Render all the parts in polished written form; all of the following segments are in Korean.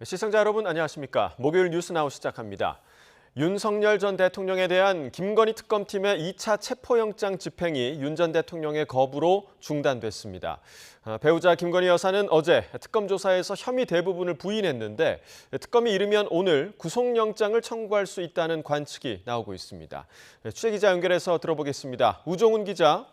시청자 여러분 안녕하십니까. 목요일 뉴스나우 시작합니다. 윤석열 전 대통령에 대한 김건희 특검팀의 2차 체포영장 집행이 윤 전 대통령의 거부로 중단됐습니다. 배우자 김건희 여사는 어제 특검 조사에서 혐의 대부분을 부인했는데 특검이 이르면 오늘 구속영장을 청구할 수 있다는 관측이 나오고 있습니다. 취재기자 연결해서 들어보겠습니다. 우종훈 기자.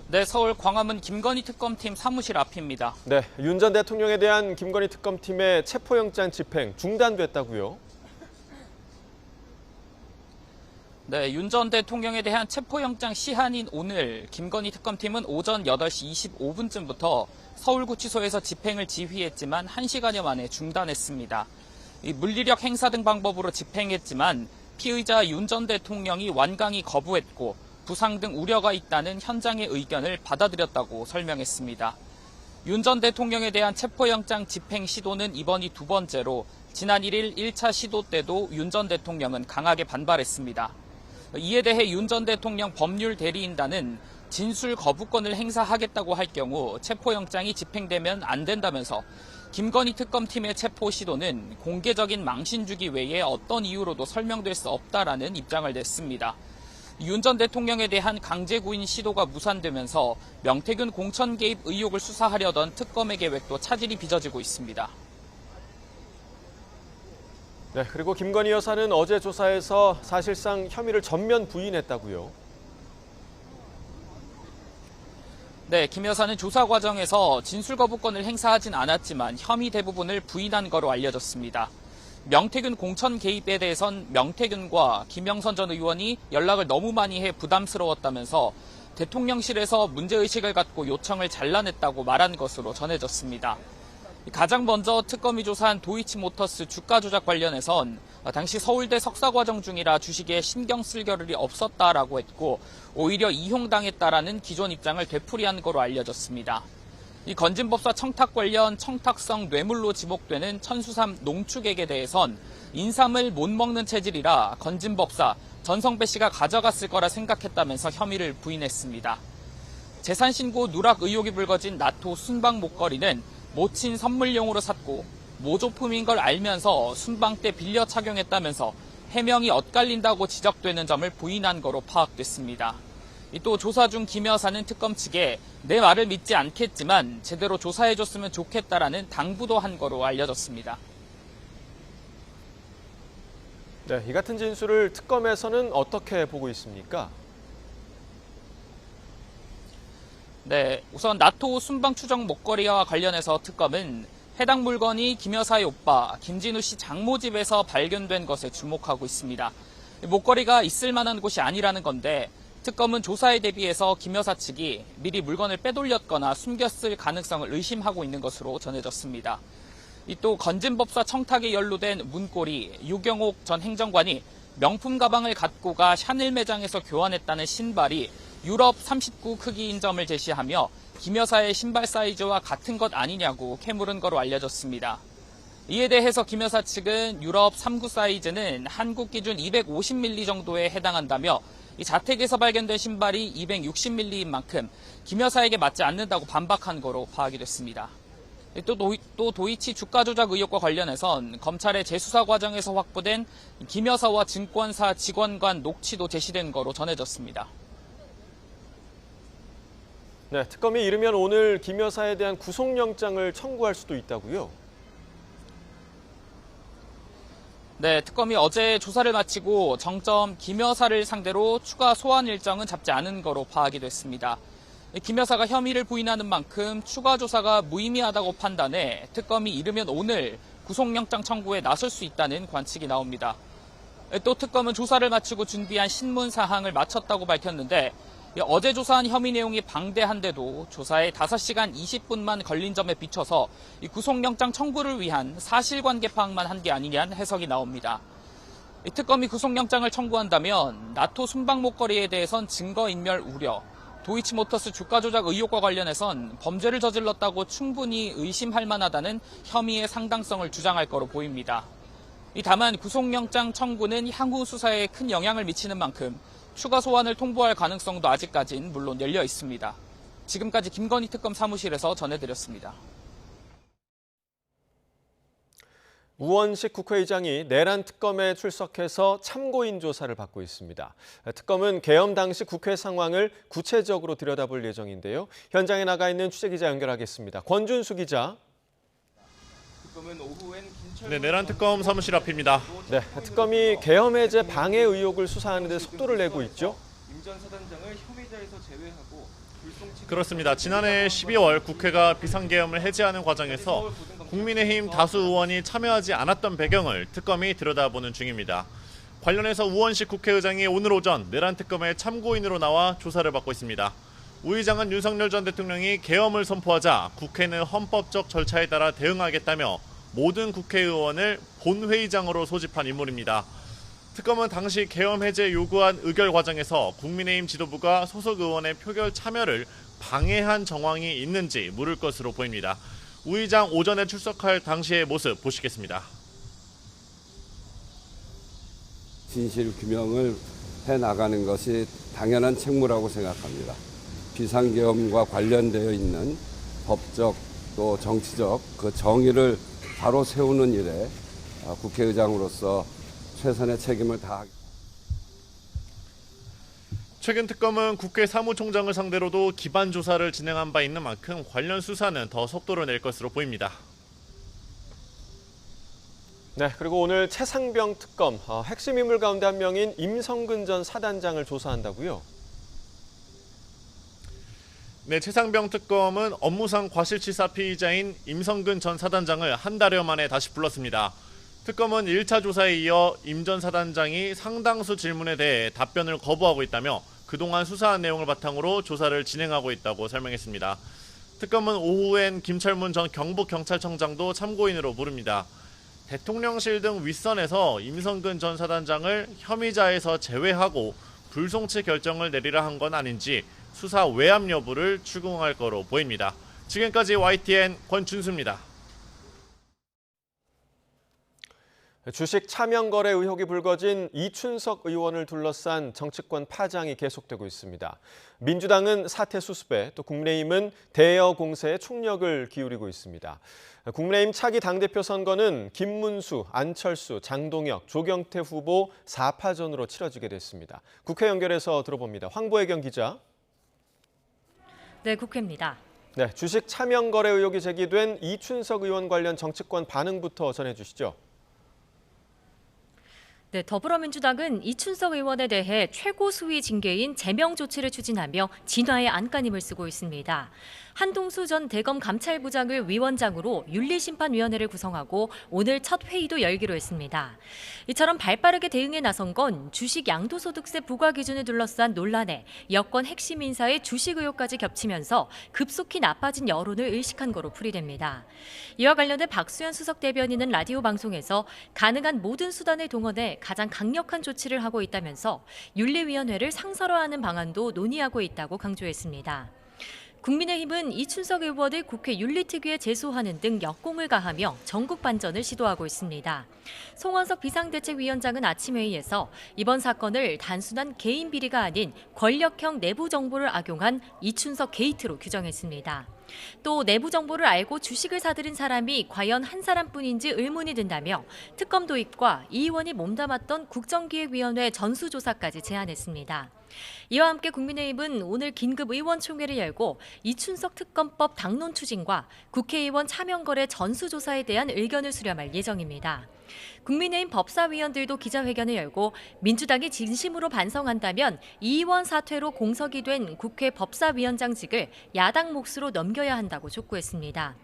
네, 서울 광화문 김건희 특검팀 사무실 앞입니다. 네, 윤 전 대통령에 대한 김건희 특검팀의 체포영장 집행 중단됐다고요? 네, 윤 전 대통령에 대한 체포영장 시한인 오늘 김건희 특검팀은 오전 8시 25분쯤부터 서울구치소에서 집행을 지휘했지만 1시간여 만에 중단했습니다. 물리력 행사 등 방법으로 집행했지만 피의자 윤 전 대통령이 완강히 거부했고 부상 등 우려가 있다는 현장의 의견을 받아들였다고 설명했습니다. 윤 전 대통령에 대한 체포영장 집행 시도는 이번이 두 번째로 지난 1일 1차 시도 때도 윤 전 대통령은 강하게 반발했습니다. 이에 대해 윤 전 대통령 법률 대리인단은 진술 거부권을 행사하겠다고 할 경우 체포영장이 집행되면 안 된다면서 김건희 특검팀의 체포 시도는 공개적인 망신 주기 외에 어떤 이유로도 설명될 수 없다라는 입장을 냈습니다. 윤 전 대통령에 대한 강제 구인 시도가 무산되면서 명태균 공천 개입 의혹을 수사하려던 특검의 계획도 차질이 빚어지고 있습니다. 네, 그리고 김건희 여사는 어제 조사에서 사실상 혐의를 전면 부인했다고요? 네, 김 여사는 조사 과정에서 진술 거부권을 행사하진 않았지만 혐의 대부분을 부인한 거로 알려졌습니다. 명태균 공천 개입에 대해선 명태균과 김영선 전 의원이 연락을 너무 많이 해 부담스러웠다면서 대통령실에서 문제의식을 갖고 요청을 잘라냈다고 말한 것으로 전해졌습니다. 가장 먼저 특검이 조사한 도이치모터스 주가 조작 관련해선 당시 서울대 석사과정 중이라 주식에 신경 쓸 겨를이 없었다라고 했고 오히려 이용당했다라는 기존 입장을 되풀이한 거로 알려졌습니다. 이 건진법사 청탁 관련 청탁성 뇌물로 지목되는 천수삼 농축액에 대해선 인삼을 못 먹는 체질이라 건진법사 전성배 씨가 가져갔을 거라 생각했다면서 혐의를 부인했습니다. 재산신고 누락 의혹이 불거진 나토 순방 목걸이는 모친 선물용으로 샀고 모조품인 걸 알면서 순방 때 빌려 착용했다면서 해명이 엇갈린다고 지적되는 점을 부인한 거로 파악됐습니다. 또 조사 중 김 여사는 특검 측에 내 말을 믿지 않겠지만 제대로 조사해줬으면 좋겠다라는 당부도 한 거로 알려졌습니다. 네, 이 같은 진술을 특검에서는 어떻게 보고 있습니까? 네, 우선 나토 순방 추정 목걸이와 관련해서 특검은 해당 물건이 김 여사의 오빠 김진우 씨 장모 집에서 발견된 것에 주목하고 있습니다. 목걸이가 있을 만한 곳이 아니라는 건데 특검은 조사에 대비해서 김 여사 측이 미리 물건을 빼돌렸거나 숨겼을 가능성을 의심하고 있는 것으로 전해졌습니다. 또 건진법사 청탁에 연루된 문고리 유경옥 전 행정관이 명품 가방을 갖고 가 샤넬 매장에서 교환했다는 신발이 유럽 39 크기인 점을 제시하며 김 여사의 신발 사이즈와 같은 것 아니냐고 캐물은 거로 알려졌습니다. 이에 대해서 김 여사 측은 유럽 39 사이즈는 한국 기준 250mm 정도에 해당한다며 이 자택에서 발견된 신발이 260mm인 만큼 김 여사에게 맞지 않는다고 반박한 거로 파악이 됐습니다. 또 도이치 주가 조작 의혹과 관련해선 검찰의 재수사 과정에서 확보된 김 여사와 증권사 직원 간 녹취도 제시된 거로 전해졌습니다. 네, 특검이 이르면 오늘 김 여사에 대한 구속영장을 청구할 수도 있다고요? 네, 특검이 어제 조사를 마치고 정점 김 여사를 상대로 추가 소환 일정은 잡지 않은 거로 파악이 됐습니다. 김 여사가 혐의를 부인하는 만큼 추가 조사가 무의미하다고 판단해 특검이 이르면 오늘 구속영장 청구에 나설 수 있다는 관측이 나옵니다. 또 특검은 조사를 마치고 준비한 신문 사항을 마쳤다고 밝혔는데 어제 조사한 혐의 내용이 방대한데도 조사에 5시간 20분만 걸린 점에 비춰서 구속영장 청구를 위한 사실관계 파악만 한 게 아니냐는 해석이 나옵니다. 특검이 구속영장을 청구한다면 나토 순방 목걸이에 대해선 증거인멸 우려, 도이치모터스 주가 조작 의혹과 관련해선 범죄를 저질렀다고 충분히 의심할 만하다는 혐의의 상당성을 주장할 거로 보입니다. 다만 구속영장 청구는 향후 수사에 큰 영향을 미치는 만큼 추가 소환을 통보할 가능성도 아직까진 물론 열려 있습니다. 지금까지 김건희 특검 사무실에서 전해드렸습니다. 우원식 국회의장이 내란 특검에 출석해서 참고인 조사를 받고 있습니다. 특검은 계엄 당시 국회 상황을 구체적으로 들여다볼 예정인데요. 현장에 나가 있는 취재기자 연결하겠습니다. 권준수 기자. 네, 내란 특검 사무실 앞입니다. 네, 특검이 계엄 해제 방해 의혹을 수사하는 데 속도를 내고 있죠. 그렇습니다. 지난해 12월 국회가 비상계엄을 해제하는 과정에서 국민의힘 다수 의원이 참여하지 않았던 배경을 특검이 들여다보는 중입니다. 관련해서 우원식 국회의장이 오늘 오전 내란 특검의 참고인으로 나와 조사를 받고 있습니다. 우 의장은 윤석열 전 대통령이 계엄을 선포하자 국회는 헌법적 절차에 따라 대응하겠다며 모든 국회의원을 본회의장으로 소집한 인물입니다. 특검은 당시 계엄 해제 요구한 의결 과정에서 국민의힘 지도부가 소속 의원의 표결 참여를 방해한 정황이 있는지 물을 것으로 보입니다. 우 의장 오전에 출석할 당시의 모습 보시겠습니다. 진실 규명을 해나가는 것이 당연한 책무라고 생각합니다. 비상계엄과 관련되어 있는 법적 또 정치적 그 정의를 바로 세우는 일에 국회의장으로서 최선의 책임을 다하겠습니다. 최근 특검은 국회 사무총장을 상대로도 기반 조사를 진행한 바 있는 만큼 관련 수사는 더 속도를 낼 것으로 보입니다. 네, 그리고 오늘 최상병 특검 핵심 인물 가운데 한 명인 임성근 전 사단장을 조사한다고요? 네, 최상병 특검은 업무상 과실치사 피의자인 임성근 전 사단장을 한 달여 만에 다시 불렀습니다. 특검은 1차 조사에 이어 임 전 사단장이 상당수 질문에 대해 답변을 거부하고 있다며 그동안 수사한 내용을 바탕으로 조사를 진행하고 있다고 설명했습니다. 특검은 오후엔 김철문 전 경북경찰청장도 참고인으로 부릅니다. 대통령실 등 윗선에서 임성근 전 사단장을 혐의자에서 제외하고 불송치 결정을 내리라 한 건 아닌지 수사 외압 여부를 추궁할 거로 보입니다. 지금까지 YTN 권준수입니다. 주식 차명 거래 의혹이 불거진 이춘석 의원을 둘러싼 정치권 파장이 계속되고 있습니다. 민주당은 사태 수습에 또 국민의힘은 대여 공세에 총력을 기울이고 있습니다. 국민의힘 차기 당대표 선거는 김문수, 안철수, 장동혁, 조경태 후보 4파전으로 치러지게 됐습니다. 국회 연결해서 들어봅니다. 황보혜경 기자. 네, 국회입니다. 네, 주식 차명 거래 의혹이 제기된 이춘석 의원 관련 정치권 반응부터 전해주시죠. 네, 더불어민주당은 이춘석 의원에 대해 최고 수위 징계인 제명 조치를 추진하며 진화의 안간힘을 쓰고 있습니다. 한동수 전 대검 감찰부장을 위원장으로 윤리심판위원회를 구성하고 오늘 첫 회의도 열기로 했습니다. 이처럼 발빠르게 대응에 나선 건 주식 양도소득세 부과 기준을 둘러싼 논란에 여권 핵심 인사의 주식 의혹까지 겹치면서 급속히 나빠진 여론을 일식한 거로 풀이됩니다. 이와 관련해 박수현 수석 대변인은 라디오 방송에서 가능한 모든 수단을 동원해 가장 강력한 조치를 하고 있다면서 윤리위원회를 상설화하는 방안도 논의하고 있다고 강조했습니다. 국민의힘은 이춘석 의원을 국회 윤리특위에 제소하는 등 역공을 가하며 전국 반전을 시도하고 있습니다. 송원석 비상대책위원장은 아침 회의에서 이번 사건을 단순한 개인 비리가 아닌 권력형 내부 정보를 악용한 이춘석 게이트로 규정했습니다. 또 내부 정보를 알고 주식을 사들인 사람이 과연 한 사람뿐인지 의문이 든다며 특검 도입과 이 의원이 몸담았던 국정기획위원회 전수조사까지 제안했습니다. 이와 함께 국민의힘은 오늘 긴급 의원총회를 열고 이춘석 특검법 당론 추진과 국회의원 차명거래 전수조사에 대한 의견을 수렴할 예정입니다. 국민의힘 법사위원들도 기자회견을 열고 민주당이 진심으로 반성한다면 이 의원 사퇴로 공석이 된 국회 법사위원장직을 야당 몫으로 넘겨야 한다고 촉구했습니다.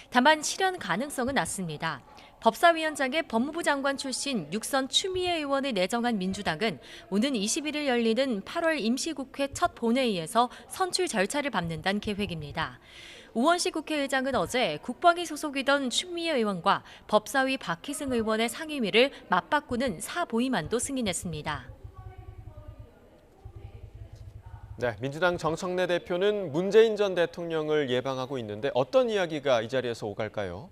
다만 실현 가능성은 낮습니다. 법사위원장에 법무부 장관 출신 육선 추미애 의원을 내정한 민주당은 오는 21일 열리는 8월 임시국회 첫 본회의에서 선출 절차를 밟는다는 계획입니다. 우원식 국회의장은 어제 국방위 소속이던 추미애 의원과 법사위 박희승 의원의 상임위를 맞바꾸는 사보임안도 승인했습니다. 네, 민주당 정청래 대표는 문재인 전 대통령을 예방하고 있는데 어떤 이야기가 이 자리에서 오갈까요?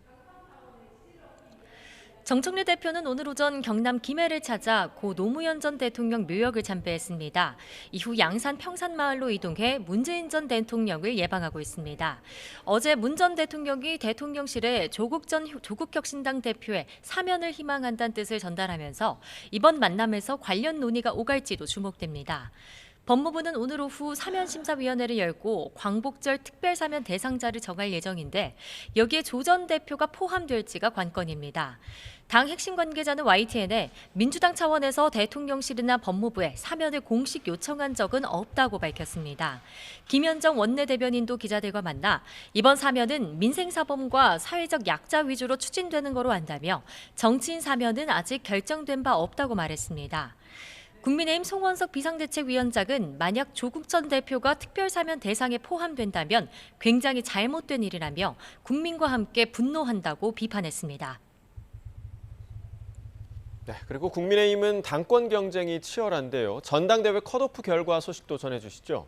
정청래 대표는 오늘 오전 경남 김해를 찾아 고 노무현 전 대통령 묘역을 참배했습니다. 이후 양산 평산마을로 이동해 문재인 전 대통령을 예방하고 있습니다. 어제 문 전 대통령이 대통령실에 조국혁신당 대표의 사면을 희망한다는 뜻을 전달하면서 이번 만남에서 관련 논의가 오갈지도 주목됩니다. 법무부는 오늘 오후 사면심사위원회를 열고 광복절 특별사면 대상자를 정할 예정인데 여기에 조 전 대표가 포함될지가 관건입니다. 당 핵심 관계자는 YTN에 민주당 차원에서 대통령실이나 법무부에 사면을 공식 요청한 적은 없다고 밝혔습니다. 김현정 원내대변인도 기자들과 만나 이번 사면은 민생사범과 사회적 약자 위주로 추진되는 거로 안다며 정치인 사면은 아직 결정된 바 없다고 말했습니다. 국민의힘 송원석 비상대책위원장은 만약 조국 전 대표가 특별사면 대상에 포함된다면 굉장히 잘못된 일이라며 국민과 함께 분노한다고 비판했습니다. 네, 그리고 국민의힘은 당권 경쟁이 치열한데요. 전당대회 컷오프 결과 소식도 전해주시죠.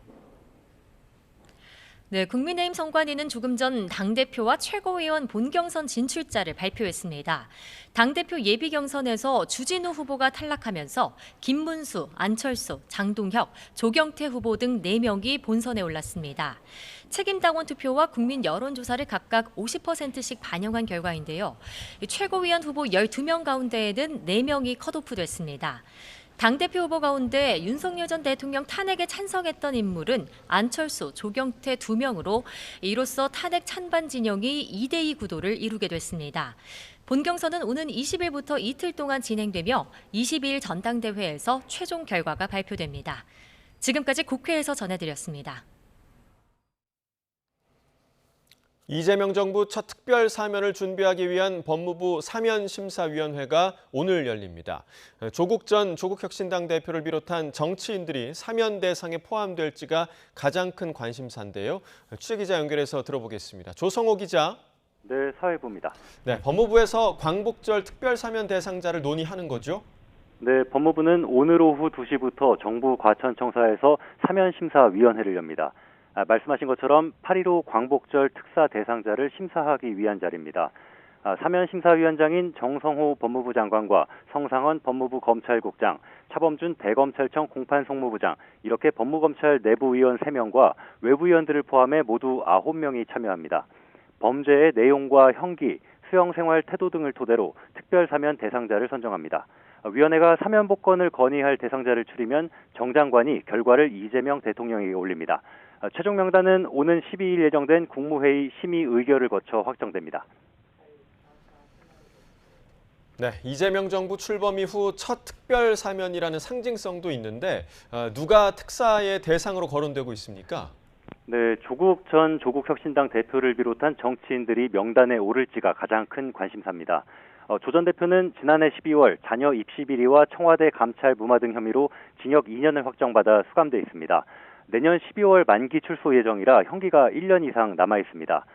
네, 국민의힘 선관위는 조금 전 당대표와 최고위원 본경선 진출자를 발표했습니다. 당대표 예비경선에서 주진우 후보가 탈락하면서 김문수, 안철수, 장동혁, 조경태 후보 등 4명이 본선에 올랐습니다. 책임당원 투표와 국민 여론조사를 각각 50%씩 반영한 결과인데요. 최고위원 후보 12명 가운데에는 4명이 컷오프됐습니다. 당대표 후보 가운데 윤석열 전 대통령 탄핵에 찬성했던 인물은 안철수, 조경태 2명으로 이로써 탄핵 찬반 진영이 2대2 구도를 이루게 됐습니다. 본경선은 오는 20일부터 이틀 동안 진행되며 22일 전당대회에서 최종 결과가 발표됩니다. 지금까지 국회에서 전해드렸습니다. 이재명 정부 첫 특별 사면을 준비하기 위한 법무부 사면심사위원회가 오늘 열립니다. 조국 전 조국혁신당 대표를 비롯한 정치인들이 사면 대상에 포함될지가 가장 큰 관심사인데요. 취재기자 연결해서 들어보겠습니다. 조성호 기자. 네, 사회부입니다. 네, 법무부에서 광복절 특별 사면 대상자를 논의하는 거죠? 네, 법무부는 오늘 오후 2시부터 정부 과천청사에서 사면심사위원회를 엽니다. 말씀하신 것처럼 8.15 광복절 특사 대상자를 심사하기 위한 자리입니다. 사면심사위원장인 정성호 법무부 장관과 성상원 법무부 검찰국장, 차범준 대검찰청 공판송무부장, 이렇게 법무검찰 내부위원 3명과 외부위원들을 포함해 모두 9명이 참여합니다. 범죄의 내용과 형기, 수용생활 태도 등을 토대로 특별사면 대상자를 선정합니다. 위원회가 사면 복권을 건의할 대상자를 추리면 정 장관이 결과를 이재명 대통령에게 올립니다. 최종 명단은 오는 12일 예정된 국무회의 심의 의결을 거쳐 확정됩니다. 네, 이재명 정부 출범 이후 첫 특별 사면이라는 상징성도 있는데 누가 특사의 대상으로 거론되고 있습니까? 네, 조국 전 조국혁신당 대표를 비롯한 정치인들이 명단에 오를지가 가장 큰 관심사입니다. 조 전 대표는 지난해 12월 자녀 입시 비리와 청와대 감찰 무마 등 혐의로 징역 2년을 확정받아 수감돼 있습니다. 내년 12월 만기 출소 예정이라 형기가 1년 이상 남아 있습니다.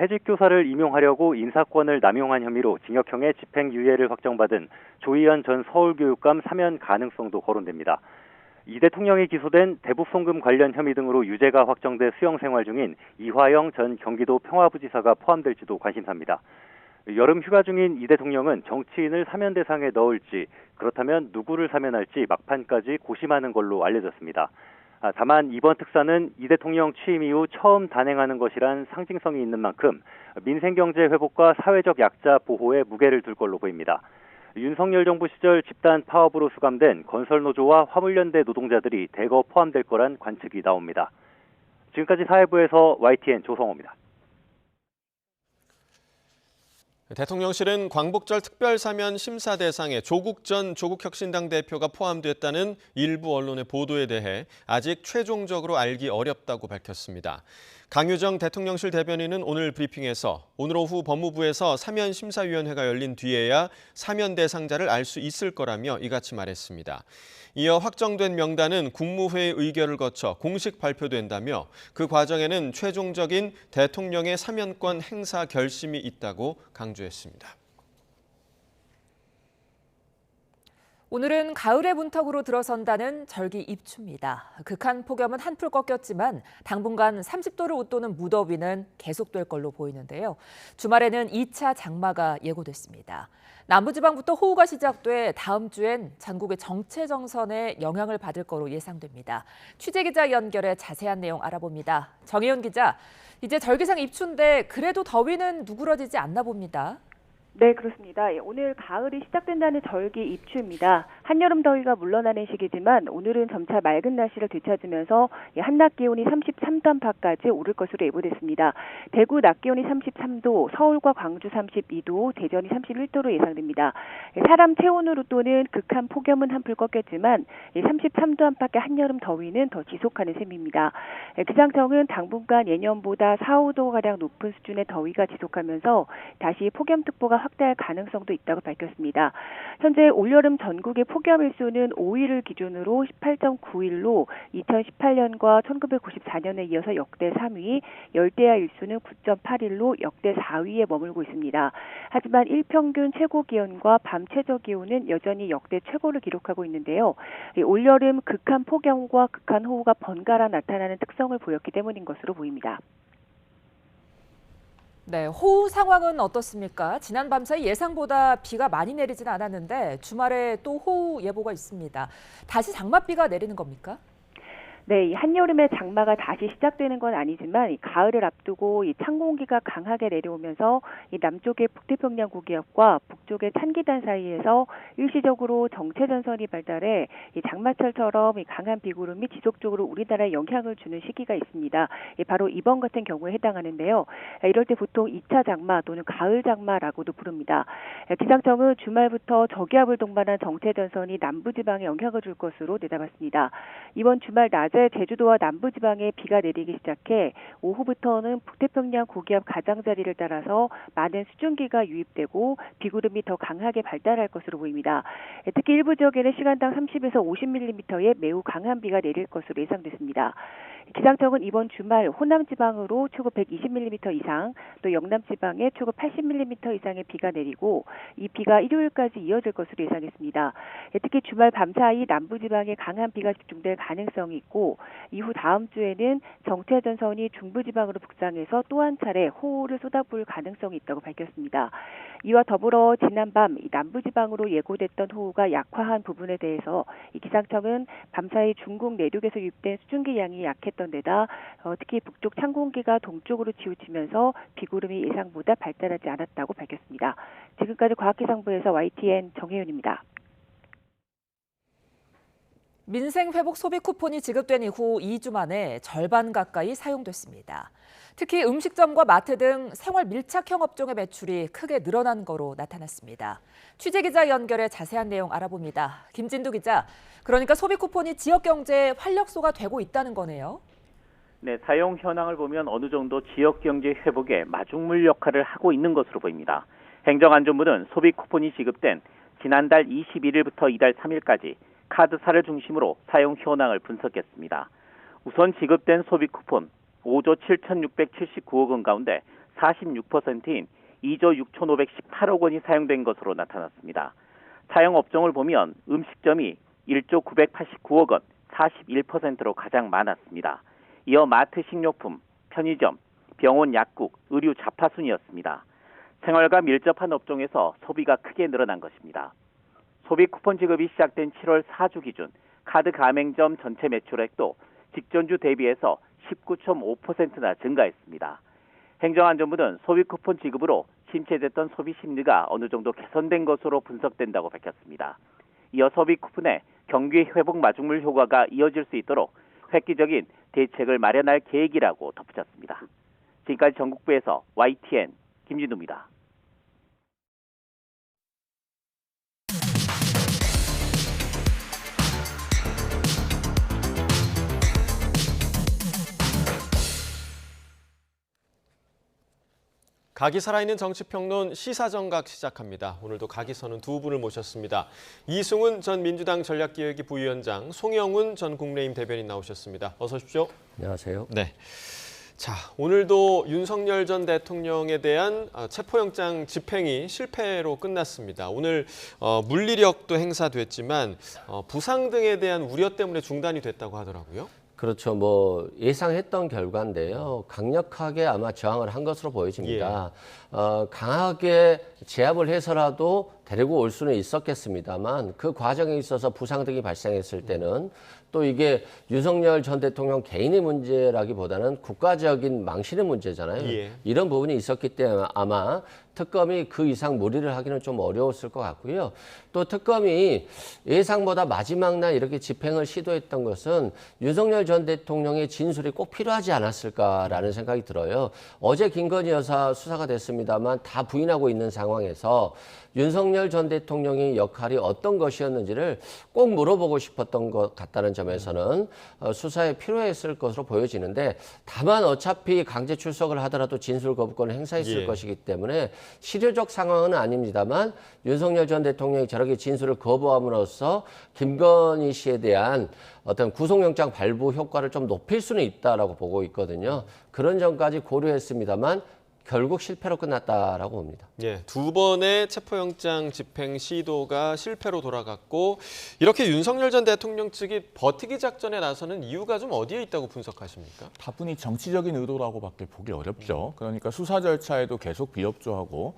해직 교사를 임용하려고 인사권을 남용한 혐의로 징역형의 집행유예를 확정받은 조희연 전 서울교육감 사면 가능성도 거론됩니다. 이 대통령이 기소된 대북송금 관련 혐의 등으로 유죄가 확정돼 수용생활 중인 이화영 전 경기도 평화부지사가 포함될지도 관심사입니다. 여름 휴가 중인 이 대통령은 정치인을 사면 대상에 넣을지, 그렇다면 누구를 사면할지 막판까지 고심하는 걸로 알려졌습니다. 다만 이번 특사는 이 대통령 취임 이후 처음 단행하는 것이란 상징성이 있는 만큼 민생경제 회복과 사회적 약자 보호에 무게를 둘 걸로 보입니다. 윤석열 정부 시절 집단 파업으로 수감된 건설노조와 화물연대 노동자들이 대거 포함될 거란 관측이 나옵니다. 지금까지 사회부에서 YTN 조성호입니다. 대통령실은 광복절 특별사면 심사 대상에 조국 전 조국혁신당 대표가 포함됐다는 일부 언론의 보도에 대해 아직 최종적으로 알기 어렵다고 밝혔습니다. 강유정 대통령실 대변인은 오늘 브리핑에서 오늘 오후 법무부에서 사면심사위원회가 열린 뒤에야 사면 대상자를 알 수 있을 거라며 이같이 말했습니다. 이어 확정된 명단은 국무회의 의결을 거쳐 공식 발표된다며 그 과정에는 최종적인 대통령의 사면권 행사 결심이 있다고 강조했습니다. 오늘은 가을의 문턱으로 들어선다는 절기 입추입니다. 극한 폭염은 한풀 꺾였지만 당분간 30도를 웃도는 무더위는 계속될 걸로 보이는데요. 주말에는 2차 장마가 예고됐습니다. 남부지방부터 호우가 시작돼 다음 주엔 전국의 정체정선에 영향을 받을 거로 예상됩니다. 취재기자 연결해 자세한 내용 알아봅니다. 정혜연 기자, 이제 절기상 입추인데 그래도 더위는 누그러지지 않나 봅니다. 네, 그렇습니다. 오늘 가을이 시작된다는 절기 입추입니다. 한여름 더위가 물러나는 시기지만 오늘은 점차 맑은 날씨를 되찾으면서 한낮 기온이 33도 안팎까지 오를 것으로 예보됐습니다. 대구 낮 기온이 33도, 서울과 광주 32도, 대전이 31도로 예상됩니다. 사람 체온으로 또는 극한 폭염은 한풀 꺾였지만 33도 안팎의 한여름 더위는 더 지속하는 셈입니다. 기상청은 당분간 예년보다 4, 5도가량 높은 수준의 더위가 지속하면서 다시 폭염특보가 확대할 가능성도 있다고 밝혔습니다. 현재 올여름 전국의 폭염 일수는 5일을 기준으로 18.9일로 2018년과 1994년에 이어서 역대 3위, 열대야 일수는 9.8일로 역대 4위에 머물고 있습니다. 하지만 일평균 최고 기온과 밤 최저 기온은 여전히 역대 최고를 기록하고 있는데요. 올여름 극한 폭염과 극한 호우가 번갈아 나타나는 특성을 보였기 때문인 것으로 보입니다. 네, 호우 상황은 어떻습니까? 지난 밤사이 예상보다 비가 많이 내리지는 않았는데 주말에 또 호우 예보가 있습니다. 다시 장맛비가 내리는 겁니까? 네, 이 한여름의 장마가 다시 시작되는 건 아니지만 이 가을을 앞두고 이 찬 공기가 강하게 내려오면서 이 남쪽의 북태평양 고기압과 북쪽의 찬기단 사이에서 일시적으로 정체전선이 발달해 이 장마철처럼 이 강한 비구름이 지속적으로 우리나라에 영향을 주는 시기가 있습니다. 바로 이번 같은 경우에 해당하는데요. 이럴 때 보통 2차 장마 또는 가을 장마라고도 부릅니다. 기상청은 주말부터 저기압을 동반한 정체전선이 남부지방에 영향을 줄 것으로 내다봤습니다. 이번 주말 낮에 제주도와 남부지방에 비가 내리기 시작해 오후부터는 북태평양 고기압 가장자리를 따라서 많은 수증기가 유입되고 비구름이 더 강하게 발달할 것으로 보입니다. 특히 일부 지역에는 시간당 30에서 50mm의 매우 강한 비가 내릴 것으로 예상됐습니다. 기상청은 이번 주말 호남지방으로 최고 120mm 이상, 또 영남지방에 최고 80mm 이상의 비가 내리고 이 비가 일요일까지 이어질 것으로 예상했습니다. 특히 주말 밤사이 남부지방에 강한 비가 집중될 가능성이 있고 이후 다음 주에는 정체전선이 중부지방으로 북상해서 또 한 차례 호우를 쏟아부을 가능성이 있다고 밝혔습니다. 이와 더불어 지난밤 남부지방으로 예고됐던 호우가 약화한 부분에 대해서 이 기상청은 밤사이 중국 내륙에서 유입된 수증기 양이 약했던 데다 특히 북쪽 찬 공기가 동쪽으로 치우치면서 비구름이 예상보다 발달하지 않았다고 밝혔습니다. 지금까지 과학기상부에서 YTN 정혜윤입니다. 민생회복 소비 쿠폰이 지급된 이후 2주 만에 절반 가까이 사용됐습니다. 특히 음식점과 마트 등 생활 밀착형 업종의 매출이 크게 늘어난 거로 나타났습니다. 취재기자 연결해 자세한 내용 알아봅니다. 김진두 기자, 그러니까 소비 쿠폰이 지역 경제의 활력소가 되고 있다는 거네요. 네, 사용 현황을 보면 어느 정도 지역 경제 회복에 마중물 역할을 하고 있는 것으로 보입니다. 행정안전부는 소비 쿠폰이 지급된 지난달 21일부터 이달 3일까지 카드사를 중심으로 사용 현황을 분석했습니다. 우선 지급된 소비 쿠폰 5조 7,679억 원 가운데 46%인 2조 6,518억 원이 사용된 것으로 나타났습니다. 사용 업종을 보면 음식점이 1조 989억 원, 41%로 가장 많았습니다. 이어 마트 식료품, 편의점, 병원 약국, 의류 잡화 순이었습니다. 생활과 밀접한 업종에서 소비가 크게 늘어난 것입니다. 소비 쿠폰 지급이 시작된 7월 4주 기준 카드 가맹점 전체 매출액도 직전주 대비해서 19.5%나 증가했습니다. 행정안전부는 소비 쿠폰 지급으로 침체됐던 소비 심리가 어느 정도 개선된 것으로 분석된다고 밝혔습니다. 이어 소비 쿠폰의 경기 회복 마중물 효과가 이어질 수 있도록 획기적인 대책을 마련할 계획이라고 덧붙였습니다. 지금까지 전국부에서 YTN 김진우입니다. 각이 살아있는 정치평론 시사정각 시작합니다. 오늘도 각이 서는 두 분을 모셨습니다. 이승훈 전 민주당 전략기획위 부위원장, 송영훈 전 국민의힘 대변인 나오셨습니다. 어서 오십시오. 안녕하세요. 네. 자, 오늘도 윤석열 전 대통령에 대한 체포영장 집행이 실패로 끝났습니다. 오늘 물리력도 행사됐지만 부상 등에 대한 우려 때문에 중단이 됐다고 하더라고요. 그렇죠. 뭐 예상했던 결과인데요. 강력하게 아마 저항을 한 것으로 보여집니다. 강하게 제압을 해서라도 데리고 올 수는 있었겠습니다만 그 과정에 있어서 부상 등이 발생했을 때는 또 이게 윤석열 전 대통령 개인의 문제라기보다는 국가적인 망신의 문제잖아요. 이런 부분이 있었기 때문에 아마 특검이 그 이상 무리를 하기는 좀 어려웠을 것 같고요. 또 특검이 예상보다 마지막 날 이렇게 집행을 시도했던 것은 윤석열 전 대통령의 진술이 꼭 필요하지 않았을까라는 생각이 들어요. 어제 김건희 여사 수사가 됐습니다만 다 부인하고 있는 상황에서 윤석열 전 대통령의 역할이 어떤 것이었는지를 꼭 물어보고 싶었던 것 같다는 점에서는 수사에 필요했을 것으로 보여지는데 다만 어차피 강제 출석을 하더라도 진술 거부권을 행사했을 것이기 때문에 실효적 상황은 아닙니다만 윤석열 전 대통령이 저렇게 진술을 거부함으로써 김건희 씨에 대한 어떤 구속영장 발부 효과를 좀 높일 수는 있다라고 보고 있거든요. 그런 점까지 고려했습니다만 결국 실패로 끝났다라고 봅니다. 예, 두 번의 체포영장 집행 시도가 실패로 돌아갔고 이렇게 윤석열 전 대통령 측이 버티기 작전에 나서는 이유가 좀 어디에 있다고 분석하십니까? 다분히 정치적인 의도라고밖에 보기 어렵죠. 그러니까 수사 절차에도 계속 비협조하고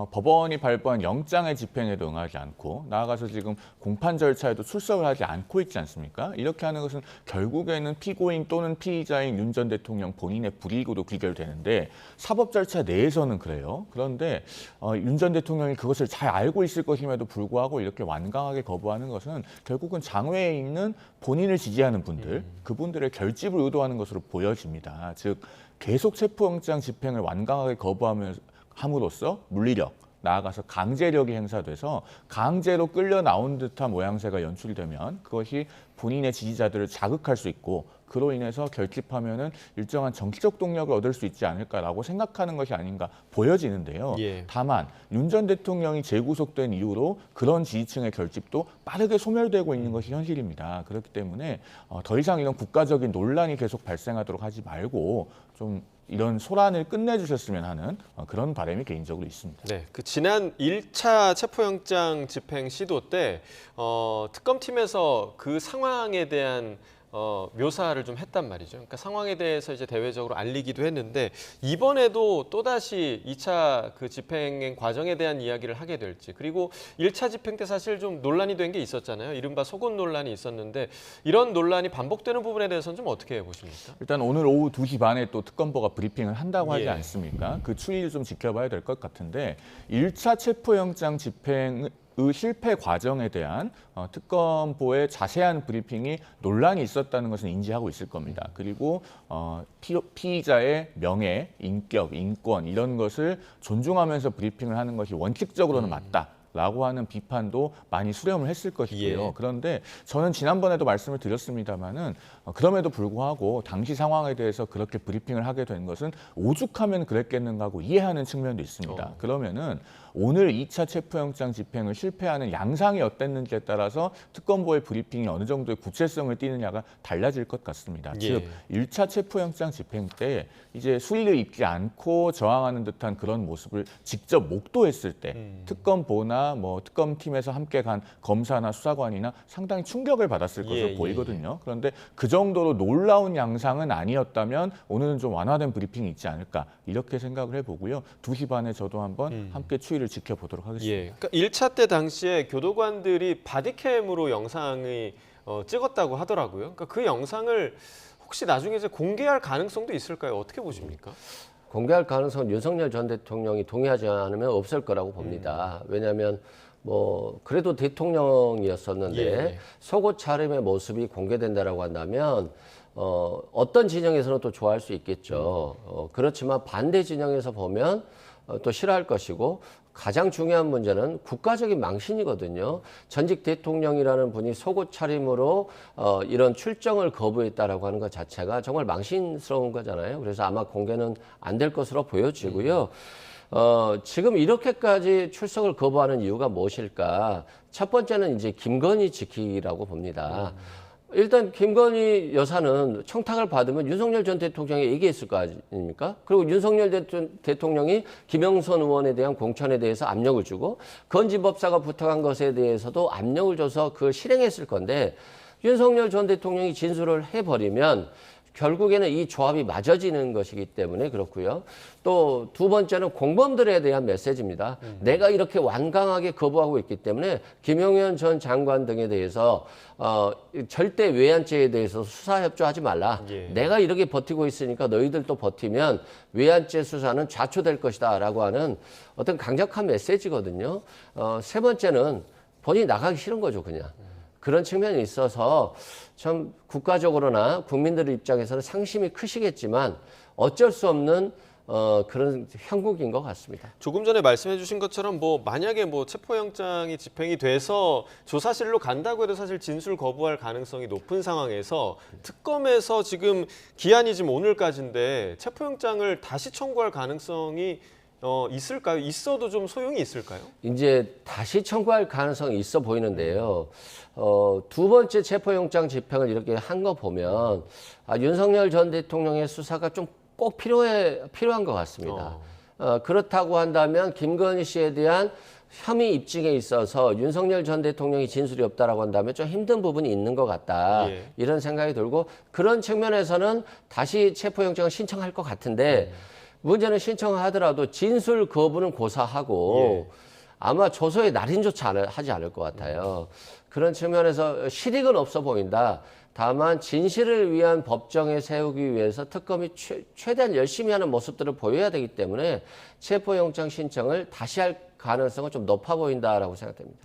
법원이 발부한 영장의 집행에도 응하지 않고 나아가서 지금 공판 절차에도 출석을 하지 않고 있지 않습니까? 이렇게 하는 것은 결국에는 피고인 또는 피의자인 윤 전 대통령 본인의 불이익으로 귀결되는데 사법 절차 내에서는 그래요. 그런데 윤 전 대통령이 그것을 잘 알고 있을 것임에도 불구하고 이렇게 완강하게 거부하는 것은 결국은 장외에 있는 본인을 지지하는 분들, 그분들의 결집을 의도하는 것으로 보여집니다. 즉 계속 체포영장 집행을 완강하게 거부함으로써 물리력, 나아가서 강제력이 행사돼서 강제로 끌려 나온 듯한 모양새가 연출되면 그것이 본인의 지지자들을 자극할 수 있고 그로 인해서 결집하면은 일정한 정치적 동력을 얻을 수 있지 않을까라고 생각하는 것이 아닌가 보여지는데요. 다만 윤 전 대통령이 재구속된 이후로 그런 지지층의 결집도 빠르게 소멸되고 있는 것이 현실입니다. 그렇기 때문에 더 이상 이런 국가적인 논란이 계속 발생하도록 하지 말고 좀 이런 소란을 끝내주셨으면 하는 그런 바람이 개인적으로 있습니다. 네, 그 지난 1차 체포영장 집행 시도 때 특검팀에서 그 상황에 대한 묘사를 좀 했단 말이죠. 그러니까 상황에 대해서 이제 대외적으로 알리기도 했는데 이번에도 또다시 2차 그 집행 과정에 대한 이야기를 하게 될지 그리고 1차 집행 때 사실 좀 논란이 된 게 있었잖아요. 이른바 속옷 논란이 있었는데 이런 논란이 반복되는 부분에 대해서는 좀 어떻게 보십니까? 일단 오늘 오후 2시 반에 또 특검보가 브리핑을 한다고 하지 않습니까? 그 추이를 좀 지켜봐야 될 것 같은데 1차 체포영장 집행 그 실패 과정에 대한 특검보의 자세한 브리핑이 논란이 있었다는 것은 인지하고 있을 겁니다. 그리고 피의자의 명예, 인격, 인권 이런 것을 존중하면서 브리핑을 하는 것이 원칙적으로는 맞다. 라고 하는 비판도 많이 수렴을 했을 것이고요. 그런데 저는 지난번에도 말씀을 드렸습니다마는 그럼에도 불구하고 당시 상황에 대해서 그렇게 브리핑을 하게 된 것은 오죽하면 그랬겠는가 하고 이해하는 측면도 있습니다. 그러면은 오늘 2차 체포영장 집행을 실패하는 양상이 어땠는지에 따라서 특검보의 브리핑이 어느 정도의 구체성을 띠느냐가 달라질 것 같습니다. 즉 1차 체포영장 집행 때 이제 수의를 입지 않고 저항하는 듯한 그런 모습을 직접 목도했을 때 특검보나 뭐 특검팀에서 함께 간 검사나 수사관이나 상당히 충격을 받았을 것으로 보이거든요. 그런데 그 정도로 놀라운 양상은 아니었다면 오늘은 좀 완화된 브리핑이 있지 않을까 이렇게 생각을 해보고요. 2시 반에 저도 한번 함께 추이를 지켜보도록 하겠습니다. 그러니까 1차 때 당시에 교도관들이 바디캠으로 영상을 찍었다고 하더라고요. 그러니까 그 영상을 혹시 나중에 이제 공개할 가능성도 있을까요? 어떻게 보십니까? 공개할 가능성은 윤석열 전 대통령이 동의하지 않으면 없을 거라고 봅니다. 왜냐하면 뭐 그래도 대통령이었었는데 속옷 차림의 모습이 공개된다라고 한다면 어떤 진영에서는 또 좋아할 수 있겠죠. 그렇지만 반대 진영에서 보면 또 싫어할 것이고 가장 중요한 문제는 국가적인 망신이거든요. 전직 대통령이라는 분이 속옷 차림으로 이런 출정을 거부했다라고 하는 것 자체가 정말 망신스러운 거잖아요. 그래서 아마 공개는 안 될 것으로 보여지고요. 지금 이렇게까지 출석을 거부하는 이유가 무엇일까? 첫 번째는 이제 김건희 지키라고 봅니다. 일단 김건희 여사는 청탁을 받으면 윤석열 전 대통령이 얘기했을 거 아닙니까? 그리고 윤석열 대통령이 김영선 의원에 대한 공천에 대해서 압력을 주고 건지법사가 부탁한 것에 대해서도 압력을 줘서 그걸 실행했을 건데 윤석열 전 대통령이 진술을 해버리면 결국에는 이 조합이 맞아지는 것이기 때문에 그렇고요. 또 두 번째는 공범들에 대한 메시지입니다. 내가 이렇게 완강하게 거부하고 있기 때문에 김용현 전 장관 등에 대해서 절대 외환죄에 대해서 수사 협조하지 말라. 내가 이렇게 버티고 있으니까 너희들도 버티면 외환죄 수사는 좌초될 것이다라고 하는 어떤 강력한 메시지거든요. 세 번째는 본인이 나가기 싫은 거죠, 그냥. 그런 측면이 있어서 참 국가적으로나 국민들 입장에서는 상심이 크시겠지만 어쩔 수 없는 그런 형국인 것 같습니다. 조금 전에 말씀해 주신 것처럼 만약에 체포영장이 집행이 돼서 조사실로 간다고 해도 사실 진술 거부할 가능성이 높은 상황에서 특검에서 지금 기한이 지금 오늘까지인데 체포영장을 다시 청구할 가능성이 있을까요? 있어도 좀 소용이 있을까요? 이제 다시 청구할 가능성이 있어 보이는데요. 두 번째 체포영장 집행을 이렇게 한 거 보면 윤석열 전 대통령의 수사가 좀 꼭 필요한 것 같습니다. 그렇다고 한다면 김건희 씨에 대한 혐의 입증에 있어서 윤석열 전 대통령이 진술이 없다라고 한다면 좀 힘든 부분이 있는 것 같다. 이런 생각이 들고 그런 측면에서는 다시 체포영장을 신청할 것 같은데 문제는 신청하더라도 진술 거부는 고사하고 아마 조서에 날인조차 하지 않을 것 같아요. 그런 측면에서 실익은 없어 보인다. 다만 진실을 위한 법정에 세우기 위해서 특검이 최대한 열심히 하는 모습들을 보여야 되기 때문에 체포영장 신청을 다시 할 가능성은 좀 높아 보인다라고 생각됩니다.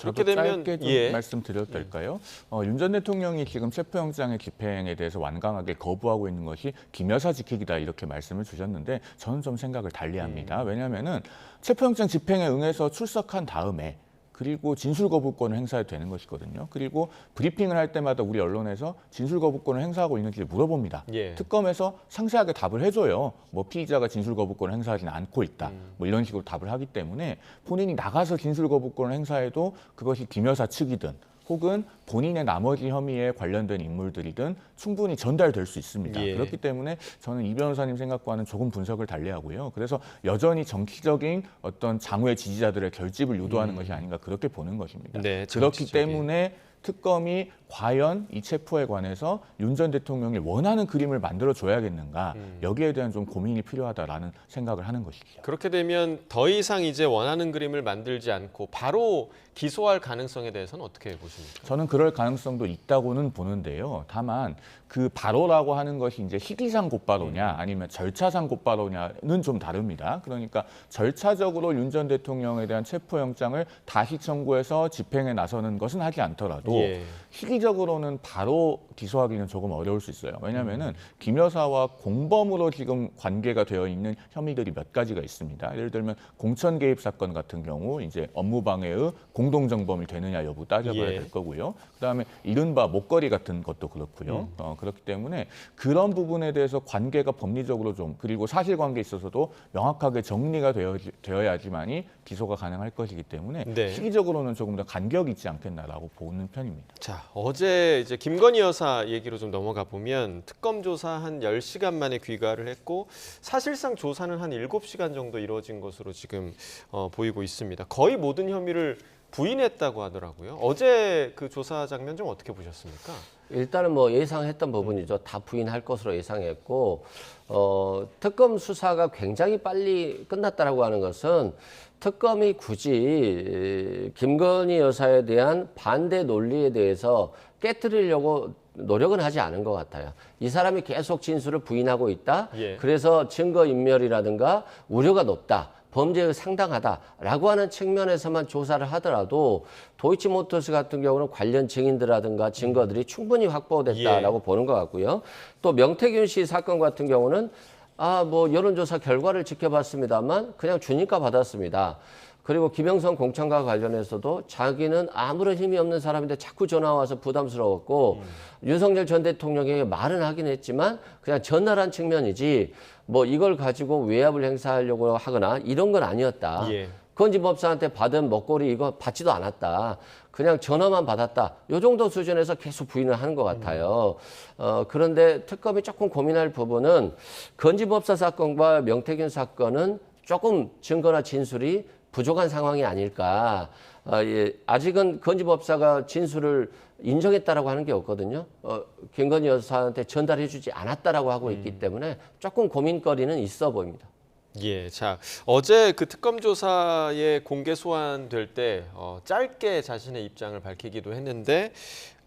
그렇게 되면 짧게 좀 말씀드려도 될까요? 윤 전 대통령이 지금 체포영장의 집행에 대해서 완강하게 거부하고 있는 것이 김 여사 지키기다 이렇게 말씀을 주셨는데 저는 좀 생각을 달리합니다. 왜냐하면은 체포영장 집행에 응해서 출석한 다음에 그리고 진술 거부권을 행사해도 되는 것이거든요. 그리고 브리핑을 할 때마다 우리 언론에서 진술 거부권을 행사하고 있는지 물어봅니다. 특검에서 상세하게 답을 해줘요. 피의자가 진술 거부권을 행사하지는 않고 있다. 이런 식으로 답을 하기 때문에 본인이 나가서 진술 거부권을 행사해도 그것이 김 여사 측이든 혹은 본인의 나머지 혐의에 관련된 인물들이든 충분히 전달될 수 있습니다. 그렇기 때문에 저는 이 변호사님 생각과는 조금 분석을 달리하고요. 그래서 여전히 정치적인 어떤 장외 지지자들의 결집을 유도하는 것이 아닌가 그렇게 보는 것입니다. 그렇기 때문에 특검이 과연 이 체포에 관해서 윤 전 대통령이 원하는 그림을 만들어줘야겠는가 여기에 대한 좀 고민이 필요하다라는 생각을 하는 것이죠. 그렇게 되면 더 이상 이제 원하는 그림을 만들지 않고 바로 기소할 가능성에 대해서는 어떻게 보십니까? 저는 그럴 가능성도 있다고는 보는데요. 다만 그 바로라고 하는 것이 이제 시기상 곧바로냐 아니면 절차상 곧바로냐는 좀 다릅니다. 그러니까 절차적으로 윤 전 대통령에 대한 체포영장을 다시 청구해서 집행에 나서는 것은 하지 않더라도 시기적으로는 바로 기소하기는 조금 어려울 수 있어요. 왜냐하면은 김 여사와 공범으로 지금 관계가 되어 있는 혐의들이 몇 가지가 있습니다. 예를 들면 공천 개입 사건 같은 경우 이제 업무방해의 공동정범이 되느냐 여부 따져봐야 될 거고요. 그다음에 이른바 목걸이 같은 것도 그렇고요. 그렇기 때문에 그런 부분에 대해서 관계가 법리적으로 좀 그리고 사실관계에 있어서도 명확하게 정리가 되어야지만이 기소가 가능할 것이기 때문에 시기적으로는 조금 더 간격이 있지 않겠나라고 보는 편입니다. 자, 어제 이제 김건희 여사 얘기로 좀 넘어가 보면 특검 조사 한 10시간 만에 귀가를 했고 사실상 조사는 한 7시간 정도 이루어진 것으로 지금 보이고 있습니다. 거의 모든 혐의를 부인했다고 하더라고요. 어제 그 조사 장면 좀 어떻게 보셨습니까? 일단은 예상했던 부분이죠. 다 부인할 것으로 예상했고 특검 수사가 굉장히 빨리 끝났다라고 하는 것은 특검이 굳이 김건희 여사에 대한 반대 논리에 대해서 깨트리려고 노력은 하지 않은 것 같아요. 이 사람이 계속 진술을 부인하고 있다. 그래서 증거인멸이라든가 우려가 높다. 범죄가 상당하다라고 하는 측면에서만 조사를 하더라도 도이치모터스 같은 경우는 관련 증인들이라든가 증거들이 충분히 확보됐다라고 보는 것 같고요. 또 명태균 씨 사건 같은 경우는 여론조사 결과를 지켜봤습니다만 그냥 주니까 받았습니다. 그리고 김영선 공천과 관련해서도 자기는 아무런 힘이 없는 사람인데 자꾸 전화 와서 부담스러웠고 윤석열 전 대통령에게 말은 하긴 했지만 그냥 전달한 측면이지 이걸 가지고 외압을 행사하려고 하거나 이런 건 아니었다. 건지법사한테 받은 먹거리 이거 받지도 않았다. 그냥 전화만 받았다. 이 정도 수준에서 계속 부인을 하는 것 같아요. 그런데 특검이 조금 고민할 부분은 건지법사 사건과 명태균 사건은 조금 증거나 진술이 부족한 상황이 아닐까. 예, 아직은 건지법사가 진술을 인정했다라고 하는 게 없거든요. 김건희 여사한테 전달해주지 않았다라고 하고 있기 때문에 조금 고민거리는 있어 보입니다. 예, 자 어제 그 특검 조사에 공개 소환될 때 짧게 자신의 입장을 밝히기도 했는데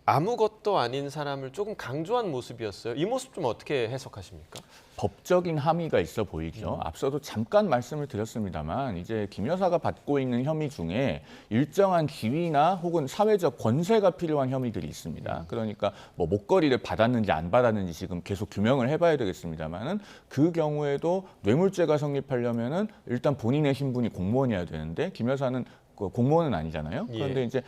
아무것도 아닌 사람을 조금 강조한 모습이었어요. 이 모습 좀 어떻게 해석하십니까? 법적인 함의가 있어 보이죠. 앞서도 잠깐 말씀을 드렸습니다만 이제 김 여사가 받고 있는 혐의 중에 일정한 지위나 혹은 사회적 권세가 필요한 혐의들이 있습니다. 그러니까 뭐 목걸이를 받았는지 안 받았는지 지금 계속 규명을 해봐야 되겠습니다만은 그 경우에도 뇌물죄가 성립하려면은 일단 본인의 신분이 공무원이어야 되는데 김 여사는 공무원은 아니잖아요. 그런데 이제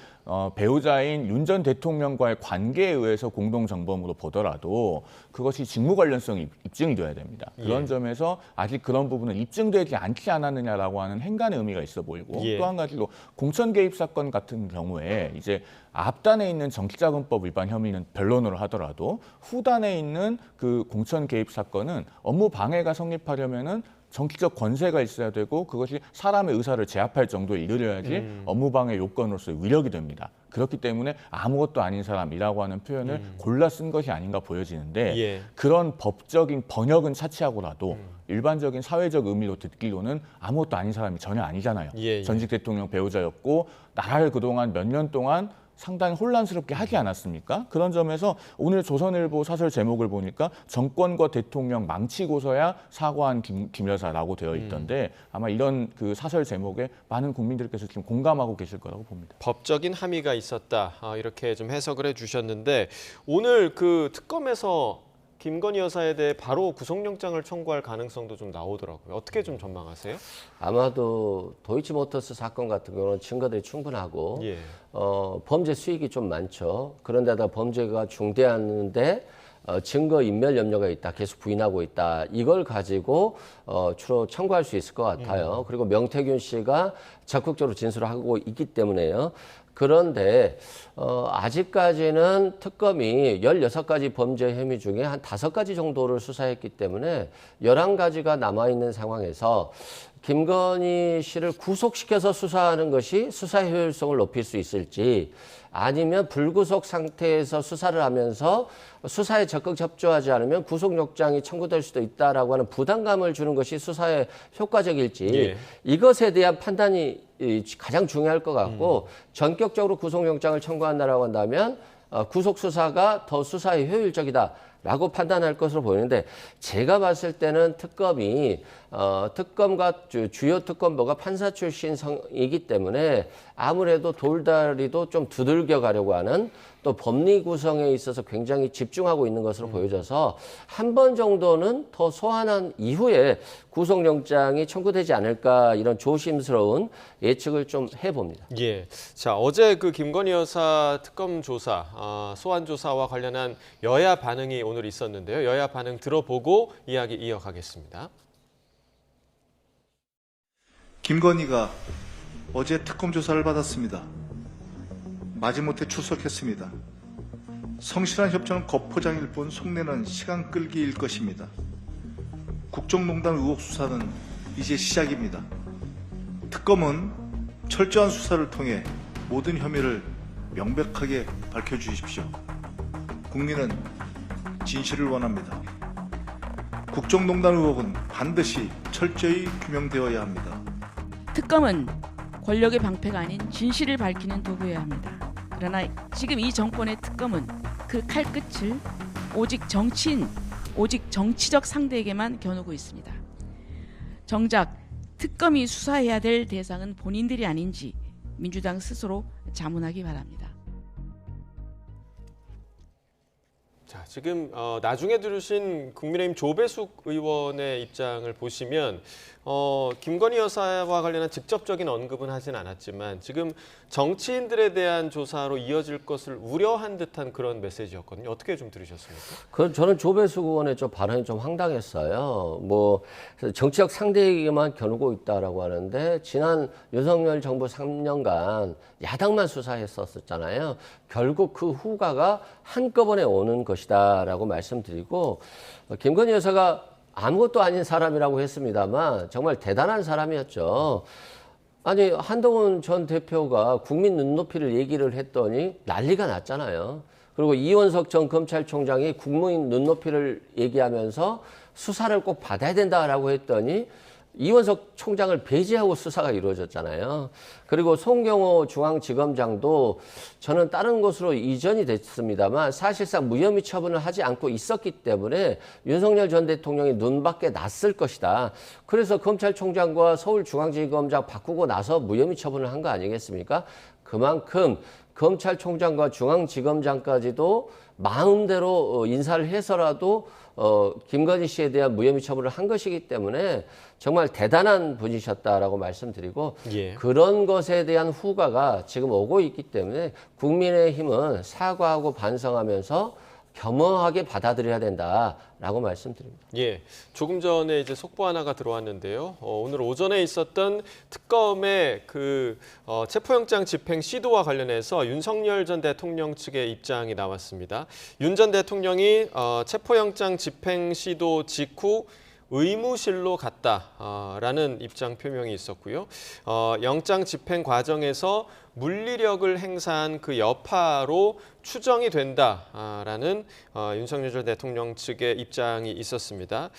배우자인 윤 전 대통령과의 관계에 의해서 공동정범으로 보더라도 그것이 직무 관련성이 입증이 돼야 됩니다. 그런 점에서 아직 그런 부분은 입증되지 않지 않았느냐라고 하는 행간의 의미가 있어 보이고 또 한 가지로 공천 개입 사건 같은 경우에 이제 앞단에 있는 정치자금법 위반 혐의는 변론으로 하더라도 후단에 있는 그 공천 개입 사건은 업무 방해가 성립하려면은 정치적 권세가 있어야 되고 그것이 사람의 의사를 제압할 정도에 이르러야지 업무방해 요건으로서 위력이 됩니다. 그렇기 때문에 아무것도 아닌 사람이라고 하는 표현을 골라 쓴 것이 아닌가 보여지는데 그런 법적인 번역은 차치하고라도 일반적인 사회적 의미로 듣기로는 아무것도 아닌 사람이 전혀 아니잖아요. 전직 대통령 배우자였고 나라를 그동안 몇 년 동안 상당히 혼란스럽게 하지 않았습니까? 그런 점에서 오늘 조선일보 사설 제목을 보니까 정권과 대통령 망치고서야 사과한 김 여사라고 되어 있던데 아마 이런 그 사설 제목에 많은 국민들께서 지금 공감하고 계실 거라고 봅니다. 법적인 함의가 있었다. 이렇게 좀 해석을 해주셨는데 오늘 그 특검에서 김건희 여사에 대해 바로 구속영장을 청구할 가능성도 좀 나오더라고요. 어떻게 좀 전망하세요? 아마도 도이치모터스 사건 같은 경우는 증거들이 충분하고 범죄 수익이 좀 많죠. 그런데다 범죄가 중대한데 증거 인멸 염려가 있다, 계속 부인하고 있다. 이걸 가지고 주로 청구할 수 있을 것 같아요. 그리고 명태균 씨가 적극적으로 진술을 하고 있기 때문에요. 그런데 아직까지는 특검이 16가지 범죄 혐의 중에 한 5가지 정도를 수사했기 때문에 11가지가 남아있는 상황에서 김건희 씨를 구속시켜서 수사하는 것이 수사 효율성을 높일 수 있을지 아니면 불구속 상태에서 수사를 하면서 수사에 적극 협조하지 않으면 구속영장이 청구될 수도 있다라고 하는 부담감을 주는 것이 수사에 효과적일지 이것에 대한 판단이 가장 중요할 것 같고 전격적으로 구속영장을 청구한다라고 한다면 구속수사가 더 수사에 효율적이다라고 판단할 것으로 보이는데 제가 봤을 때는 특검이 특검과 주요 특검보가 판사 출신이기 때문에 아무래도 돌다리도 좀 두들겨 가려고 하는 또 법리 구성에 있어서 굉장히 집중하고 있는 것으로 보여져서 한 번 정도는 더 소환한 이후에 구속영장이 청구되지 않을까 이런 조심스러운 예측을 좀 해봅니다. 자 어제 그 김건희 여사 특검 조사, 소환 조사와 관련한 여야 반응이 오늘 있었는데요. 여야 반응 들어보고 이야기 이어가겠습니다. 김건희가 어제 특검 조사를 받았습니다. 마지못해 출석했습니다. 성실한 협조는 겉포장일 뿐 속내는 시간 끌기일 것입니다. 국정농단 의혹 수사는 이제 시작입니다. 특검은 철저한 수사를 통해 모든 혐의를 명백하게 밝혀주십시오. 국민은 진실을 원합니다. 국정농단 의혹은 반드시 철저히 규명되어야 합니다. 특검은 권력의 방패가 아닌 진실을 밝히는 도구여야 합니다. 그러나 지금 이 정권의 특검은 그 칼끝을 오직 정치인, 오직 정치적 상대에게만 겨누고 있습니다. 정작 특검이 수사해야 될 대상은 본인들이 아닌지 민주당 스스로 자문하기 바랍니다. 자, 지금 나중에 들으신 국민의힘 조배숙 의원의 입장을 보시면 김건희 여사와 관련한 직접적인 언급은 하진 않았지만 지금 정치인들에 대한 조사로 이어질 것을 우려한 듯한 그런 메시지였거든요. 어떻게 좀 들으셨습니까? 저는 조배수 의원의 발언이 좀 황당했어요. 정치적 상대에게만 겨누고 있다라고 하는데 지난 윤석열 정부 3년간 야당만 수사했었잖아요. 결국 그 후과가 한꺼번에 오는 것이다라고 말씀드리고 김건희 여사가 아무것도 아닌 사람이라고 했습니다만 정말 대단한 사람이었죠. 아니 한동훈 전 대표가 국민 눈높이를 얘기를 했더니 난리가 났잖아요. 그리고 이원석 전 검찰총장이 국민 눈높이를 얘기하면서 수사를 꼭 받아야 된다라고 했더니 이원석 총장을 배제하고 수사가 이루어졌잖아요. 그리고 송경호 중앙지검장도 저는 다른 곳으로 이전이 됐습니다만 사실상 무혐의 처분을 하지 않고 있었기 때문에 윤석열 전 대통령이 눈밖에 났을 것이다. 그래서 검찰총장과 서울중앙지검장 바꾸고 나서 무혐의 처분을 한 거 아니겠습니까? 그만큼 검찰총장과 중앙지검장까지도 마음대로 인사를 해서라도 김건희 씨에 대한 무혐의 처분을 한 것이기 때문에 정말 대단한 분이셨다라고 말씀드리고 그런 것에 대한 후과가 지금 오고 있기 때문에 국민의힘은 사과하고 반성하면서 겸허하게 받아들여야 된다라고 말씀드립니다. 예, 조금 전에 이제 속보 하나가 들어왔는데요. 오늘 오전에 있었던 특검의 체포영장 집행 시도와 관련해서 윤석열 전 대통령 측의 입장이 나왔습니다. 윤 전 대통령이 체포영장 집행 시도 직후 의무실로 갔다라는 입장 표명이 있었고요. 영장 집행 과정에서 물리력을 행사한 그 여파로 추정이 된다라는 윤석열 전 대통령 측의 입장이 있었습니다.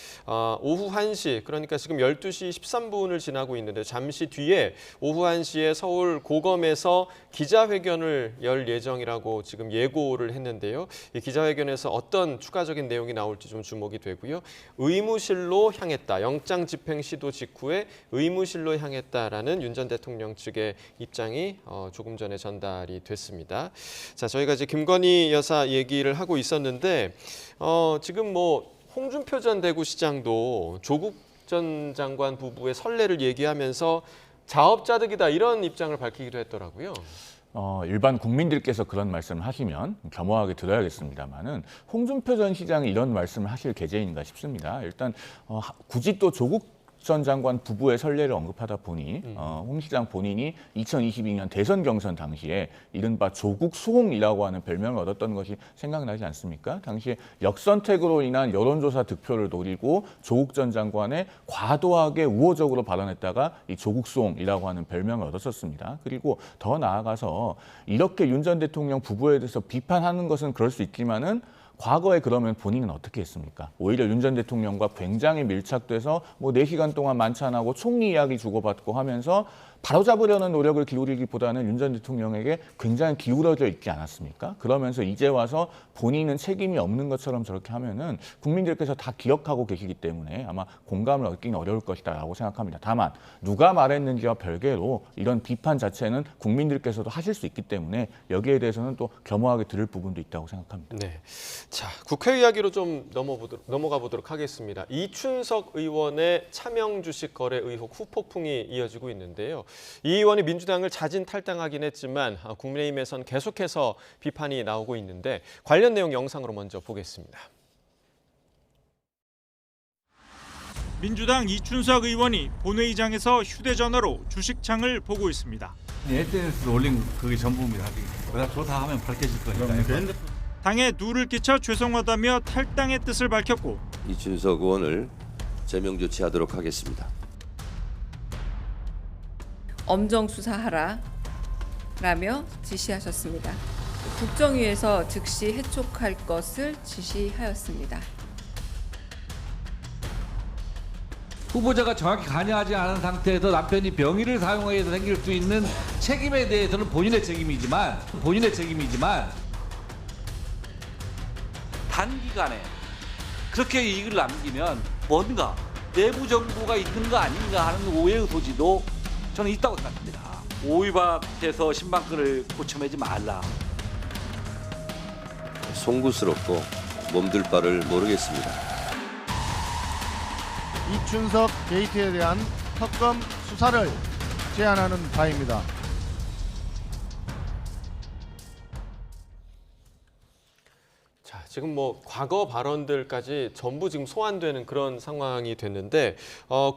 오후 1시, 그러니까 지금 12시 13분을 지나고 있는데 잠시 뒤에 오후 1시에 서울 고검에서 기자회견을 열 예정이라고 지금 예고를 했는데요. 이 기자회견에서 어떤 추가적인 내용이 나올지 좀 주목이 되고요. 의무실로 향했다. 영장 집행 시도 직후에 의무실로 향했다라는 윤 전 대통령 측의 입장이 조금 전에 전달이 됐습니다. 자, 저희가 이제 김건희 여사 얘기를 하고 있었는데 지금 홍준표 전 대구시장도 조국 전 장관 부부의 선례를 얘기하면서 자업자득이다 이런 입장을 밝히기도 했더라고요. 일반 국민들께서 그런 말씀을 하시면 겸허하게 들어야겠습니다만은 홍준표 전 시장이 이런 말씀을 하실 계제인가 싶습니다. 일단 굳이 또 조국 전 장관 부부의 선례를 언급하다 보니 홍 시장 본인이 2022년 대선 경선 당시에 이른바 조국 수홍이라고 하는 별명을 얻었던 것이 생각나지 않습니까? 당시에 역선택으로 인한 여론조사 득표를 노리고 조국 전 장관의 과도하게 우호적으로 발언했다가 이 조국 수홍이라고 하는 별명을 얻었었습니다. 그리고 더 나아가서 이렇게 윤 전 대통령 부부에 대해서 비판하는 것은 그럴 수 있지만은 과거에 그러면 본인은 어떻게 했습니까? 오히려 윤 전 대통령과 굉장히 밀착돼서 4시간 동안 만찬하고 총리 이야기 주고받고 하면서 바로잡으려는 노력을 기울이기보다는 윤 전 대통령에게 굉장히 기울어져 있지 않았습니까? 그러면서 이제 와서 본인은 책임이 없는 것처럼 저렇게 하면은 국민들께서 다 기억하고 계시기 때문에 아마 공감을 얻기는 어려울 것이다라고 생각합니다. 다만 누가 말했는지와 별개로 이런 비판 자체는 국민들께서도 하실 수 있기 때문에 여기에 대해서는 또 겸허하게 들을 부분도 있다고 생각합니다. 네, 자 국회 이야기로 좀 넘어가 보도록 하겠습니다. 이춘석 의원의 차명 주식 거래 의혹 후폭풍이 이어지고 있는데요. 이 의원이 민주당을 자진 탈당하긴 했지만 국민의힘에선 계속해서 비판이 나오고 있는데 관련 내용 영상으로 먼저 보겠습니다. 민주당 이춘석 의원이 본회의장에서 휴대전화로 주식창을 보고 있습니다. SNS에 올린 그게 전부입니다. 그래서 좋다 하면 밝혀질 거니까요. 당에 누를 끼쳐 죄송하다며 탈당의 뜻을 밝혔고 이춘석 의원을 제명 조치하도록 하겠습니다. 엄정 수사하라 라며 지시하셨습니다. 국정위에서 즉시 해촉할 것을 지시하였습니다. 후보자가 정확히 관여하지 않은 상태에서 남편이 병의를 사용해서 생길 수 있는 책임에 대해서는 본인의 책임이지만 단기간에 그렇게 이익을 남기면 뭔가 내부 정보가 있는 거 아닌가 하는 오해의 소지도 저는 있다고 생각합니다. 오이밭에서 신방끈을 고쳐매지 말라. 송구스럽고 몸둘 바를 모르겠습니다. 이춘석 게이트에 대한 특검 수사를 제안하는 바입니다. 자, 지금 뭐 과거 발언들까지 전부 지금 소환되는 그런 상황이 됐는데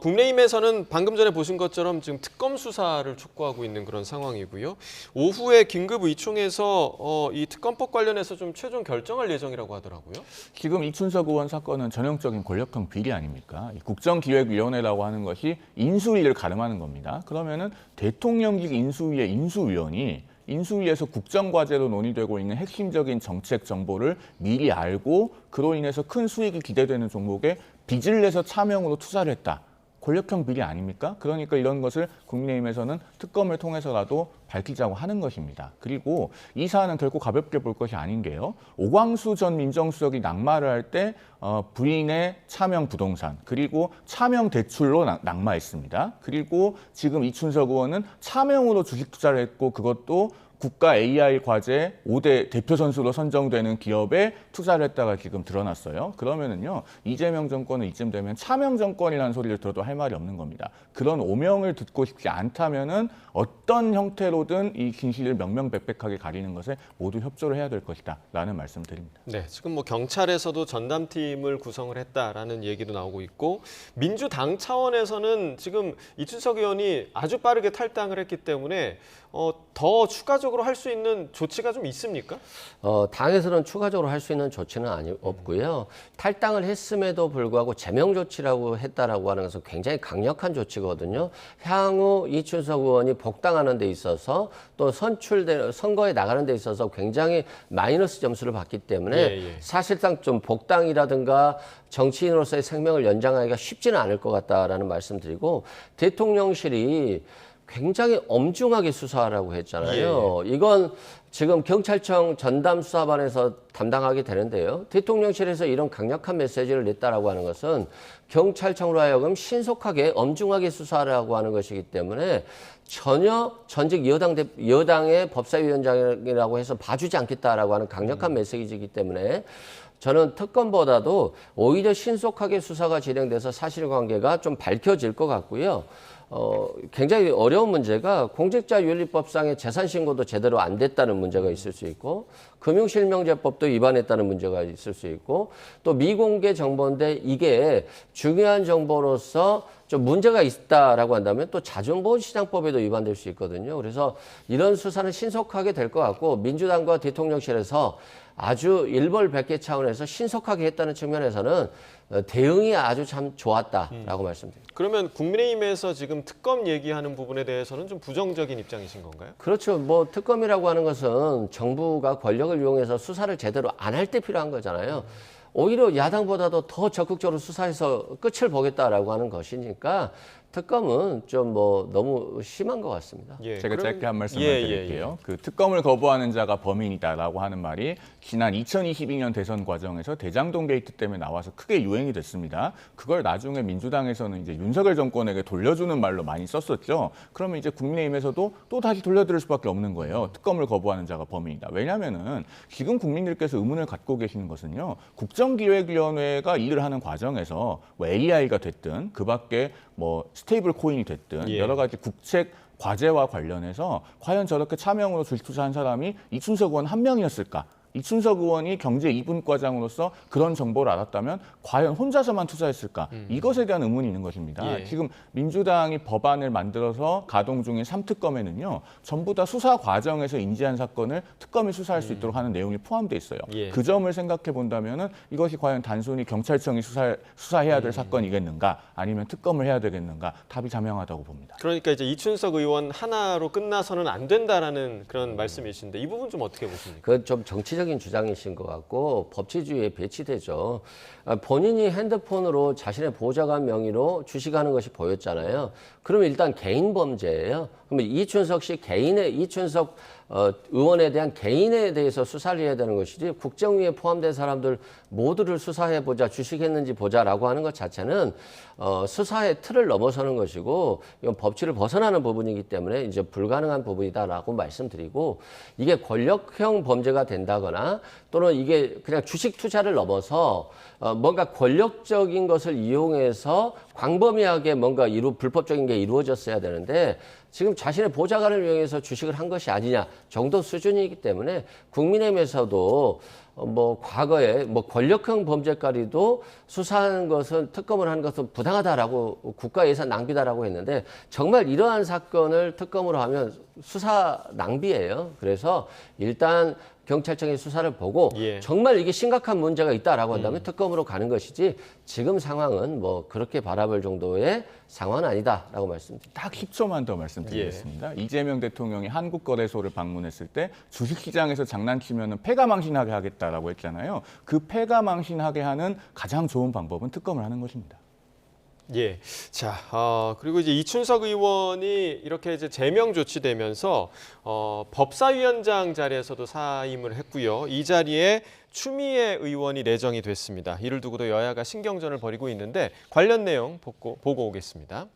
국민의힘에서는 방금 전에 보신 것처럼 지금 특검 수사를 촉구하고 있는 그런 상황이고요. 오후에 긴급 의총에서 이 특검법 관련해서 좀 최종 결정할 예정이라고 하더라고요. 지금 이춘석 의원 사건은 전형적인 권력형 비리 아닙니까? 이 국정기획위원회라고 하는 것이 인수위를 가름하는 겁니다. 그러면은 대통령직 인수위의 인수위원이 인수위에서 국정과제로 논의되고 있는 핵심적인 정책 정보를 미리 알고 그로 인해서 큰 수익이 기대되는 종목에 빚을 내서 차명으로 투자를 했다. 권력형 비리 아닙니까? 그러니까 이런 것을 국민의힘에서는 특검을 통해서라도 밝히자고 하는 것입니다. 그리고 이 사안은 결코 가볍게 볼 것이 아닌 게요. 오광수 전 민정수석이 낙마를 할 때 부인의 차명 부동산 그리고 차명 대출로 낙마했습니다. 그리고 지금 이춘석 의원은 차명으로 주식 투자를 했고 그것도 국가 AI 과제 5대 대표 선수로 선정되는 기업에 투자를 했다가 지금 드러났어요. 그러면은요, 이재명 정권은 이쯤 되면 차명 정권이라는 소리를 들어도 할 말이 없는 겁니다. 그런 오명을 듣고 싶지 않다면은 어떤 형태로든 이 진실을 명명백백하게 가리는 것에 모두 협조를 해야 될 것이다라는 말씀드립니다. 네, 지금 뭐 경찰에서도 전담팀을 구성을 했다라는 얘기도 나오고 있고 민주당 차원에서는 지금 이춘석 의원이 아주 빠르게 탈당을 했기 때문에 더 추가적으로 할 수 있는 조치가 좀 있습니까? 당에서는 추가적으로 할 수 있는 조치는 없고요. 탈당을 했음에도 불구하고 제명 조치라고 했다라고 하는 것은 굉장히 강력한 조치거든요. 향후 이춘석 의원이 복당하는 데 있어서 또 선거에 나가는 데 있어서 굉장히 마이너스 점수를 받기 때문에 사실상 좀 복당이라든가 정치인으로서의 생명을 연장하기가 쉽지는 않을 것 같다라는 말씀드리고 대통령실이 굉장히 엄중하게 수사하라고 했잖아요. 이건 지금 경찰청 전담수사반에서 담당하게 되는데요. 대통령실에서 이런 강력한 메시지를 냈다라고 하는 것은 경찰청으로 하여금 신속하게 엄중하게 수사하라고 하는 것이기 때문에 전혀 전직 여당의 법사위원장이라고 해서 봐주지 않겠다라고 하는 강력한 메시지이기 때문에 저는 특검보다도 오히려 신속하게 수사가 진행돼서 사실관계가 좀 밝혀질 것 같고요. 굉장히 어려운 문제가 공직자윤리법상의 재산신고도 제대로 안 됐다는 문제가 있을 수 있고 금융실명제법도 위반했다는 문제가 있을 수 있고 또 미공개 정보인데 이게 중요한 정보로서 좀 문제가 있다라고 한다면 또 자본시장법에도 위반될 수 있거든요. 그래서 이런 수사는 신속하게 될 것 같고 민주당과 대통령실에서 아주 일벌백계 차원에서 신속하게 했다는 측면에서는 대응이 아주 참 좋았다라고 말씀드립니다. 그러면 국민의힘에서 지금 특검 얘기하는 부분에 대해서는 좀 부정적인 입장이신 건가요? 그렇죠. 뭐 특검이라고 하는 것은 정부가 권력을 이용해서 수사를 제대로 안 할 때 필요한 거잖아요. 오히려 야당보다도 더 적극적으로 수사해서 끝을 보겠다라고 하는 것이니까 특검은 좀 뭐 너무 심한 것 같습니다. 제가 짧게 한 말씀만 드릴게요. 그 특검을 거부하는 자가 범인이다라고 하는 말이 지난 2022년 대선 과정에서 대장동 게이트 때문에 나와서 크게 유행이 됐습니다. 그걸 나중에 민주당에서는 이제 윤석열 정권에게 돌려주는 말로 많이 썼었죠. 그러면 이제 국민의힘에서도 또 다시 돌려드릴 수밖에 없는 거예요. 특검을 거부하는 자가 범인이다. 왜냐하면은 지금 국민들께서 의문을 갖고 계시는 것은요. 국정기획위원회가 일을 하는 과정에서 뭐 AI가 됐든 그밖에 뭐 스테이블 코인이 됐든 여러 가지 국책 과제와 관련해서 과연 저렇게 차명으로 주식 투자한 사람이 이춘석 의원 한 명이었을까? 이춘석 의원이 경제 2분과장으로서 그런 정보를 알았다면 과연 혼자서만 투자했을까? 이것에 대한 의문이 있는 것입니다. 지금 민주당이 법안을 만들어서 가동 중인 3특검에는요. 전부 다 수사 과정에서 인지한 사건을 특검이 수사할 수 있도록 하는 내용이 포함되어 있어요. 그 점을 생각해 본다면 이것이 과연 단순히 경찰청이 수사해야 될 사건이겠는가? 아니면 특검을 해야 되겠는가? 답이 자명하다고 봅니다. 그러니까 이제 이춘석 의원 하나로 끝나서는 안 된다라는 그런 말씀이신데 이 부분 좀 어떻게 보십니까? 그건 좀 정치적인 주장이신 것 같고 법치주의에 배치되죠. 본인이 핸드폰으로 자신의 보좌관 명의로 주식하는 것이 보였잖아요. 그러면 일단 개인 범죄예요. 그러면 이춘석 의원에 대한 개인에 대해서 수사를 해야 되는 것이지 국정위에 포함된 사람들 모두를 수사해보자, 주식했는지 보자라고 하는 것 자체는 수사의 틀을 넘어서는 것이고 이건 법치를 벗어나는 부분이기 때문에 이제 불가능한 부분이다라고 말씀드리고, 이게 권력형 범죄가 된다거나 또는 이게 그냥 주식 투자를 넘어서 뭔가 권력적인 것을 이용해서 광범위하게 뭔가 불법적인 게 이루어졌어야 되는데 지금 자신의 보좌관을 이용해서 주식을 한 것이 아니냐 정도 수준이기 때문에 국민의힘에서도 과거에 권력형 범죄까지도 수사하는 것은, 특검을 하는 것은 부당하다라고, 국가 예산 낭비다라고 했는데 정말 이러한 사건을 특검으로 하면 수사 낭비예요. 그래서 일단 경찰청의 수사를 보고 정말 이게 심각한 문제가 있다라고 한다면 특검으로 가는 것이지 지금 상황은 그렇게 바라볼 정도의 상황은 아니다라고 말씀드립니다. 딱 10초만 더 말씀드리겠습니다. 이재명 대통령이 한국거래소를 방문했을 때 주식시장에서 장난치면 패가망신하게 하겠다라고 했잖아요. 그 패가망신하게 하는 가장 좋은 방법은 특검을 하는 것입니다. 예. 자, 그리고 이제 이춘석 의원이 이렇게 이제 제명 조치되면서 법사위원장 자리에서도 사임을 했고요. 이 자리에 추미애 의원이 내정이 됐습니다. 이를 두고도 여야가 신경전을 벌이고 있는데 관련 내용 보고 오겠습니다.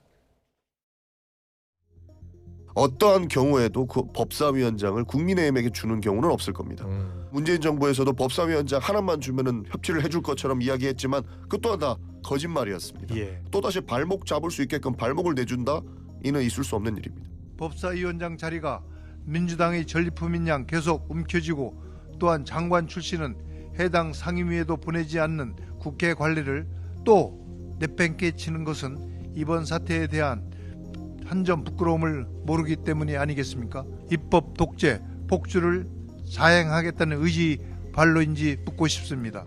어떠한 경우에도 그 법사위원장을 국민의힘에게 주는 경우는 없을 겁니다. 문재인 정부에서도 법사위원장 하나만 주면은 협치를 해줄 것처럼 이야기했지만 그 또한 다 거짓말이었습니다. 또다시 발목 잡을 수 있게끔 발목을 내준다? 이는 있을 수 없는 일입니다. 법사위원장 자리가 민주당의 전리품인 양 계속 움켜쥐고 또한 장관 출신은 해당 상임위에도 보내지 않는 국회 관리를 또 내팽개 치는 것은 이번 사태에 대한 한 점 부끄러움을 모르기 때문이 아니겠습니까? 입법 독재, 폭주를 자행하겠다는 의지 발로인지 묻고 싶습니다.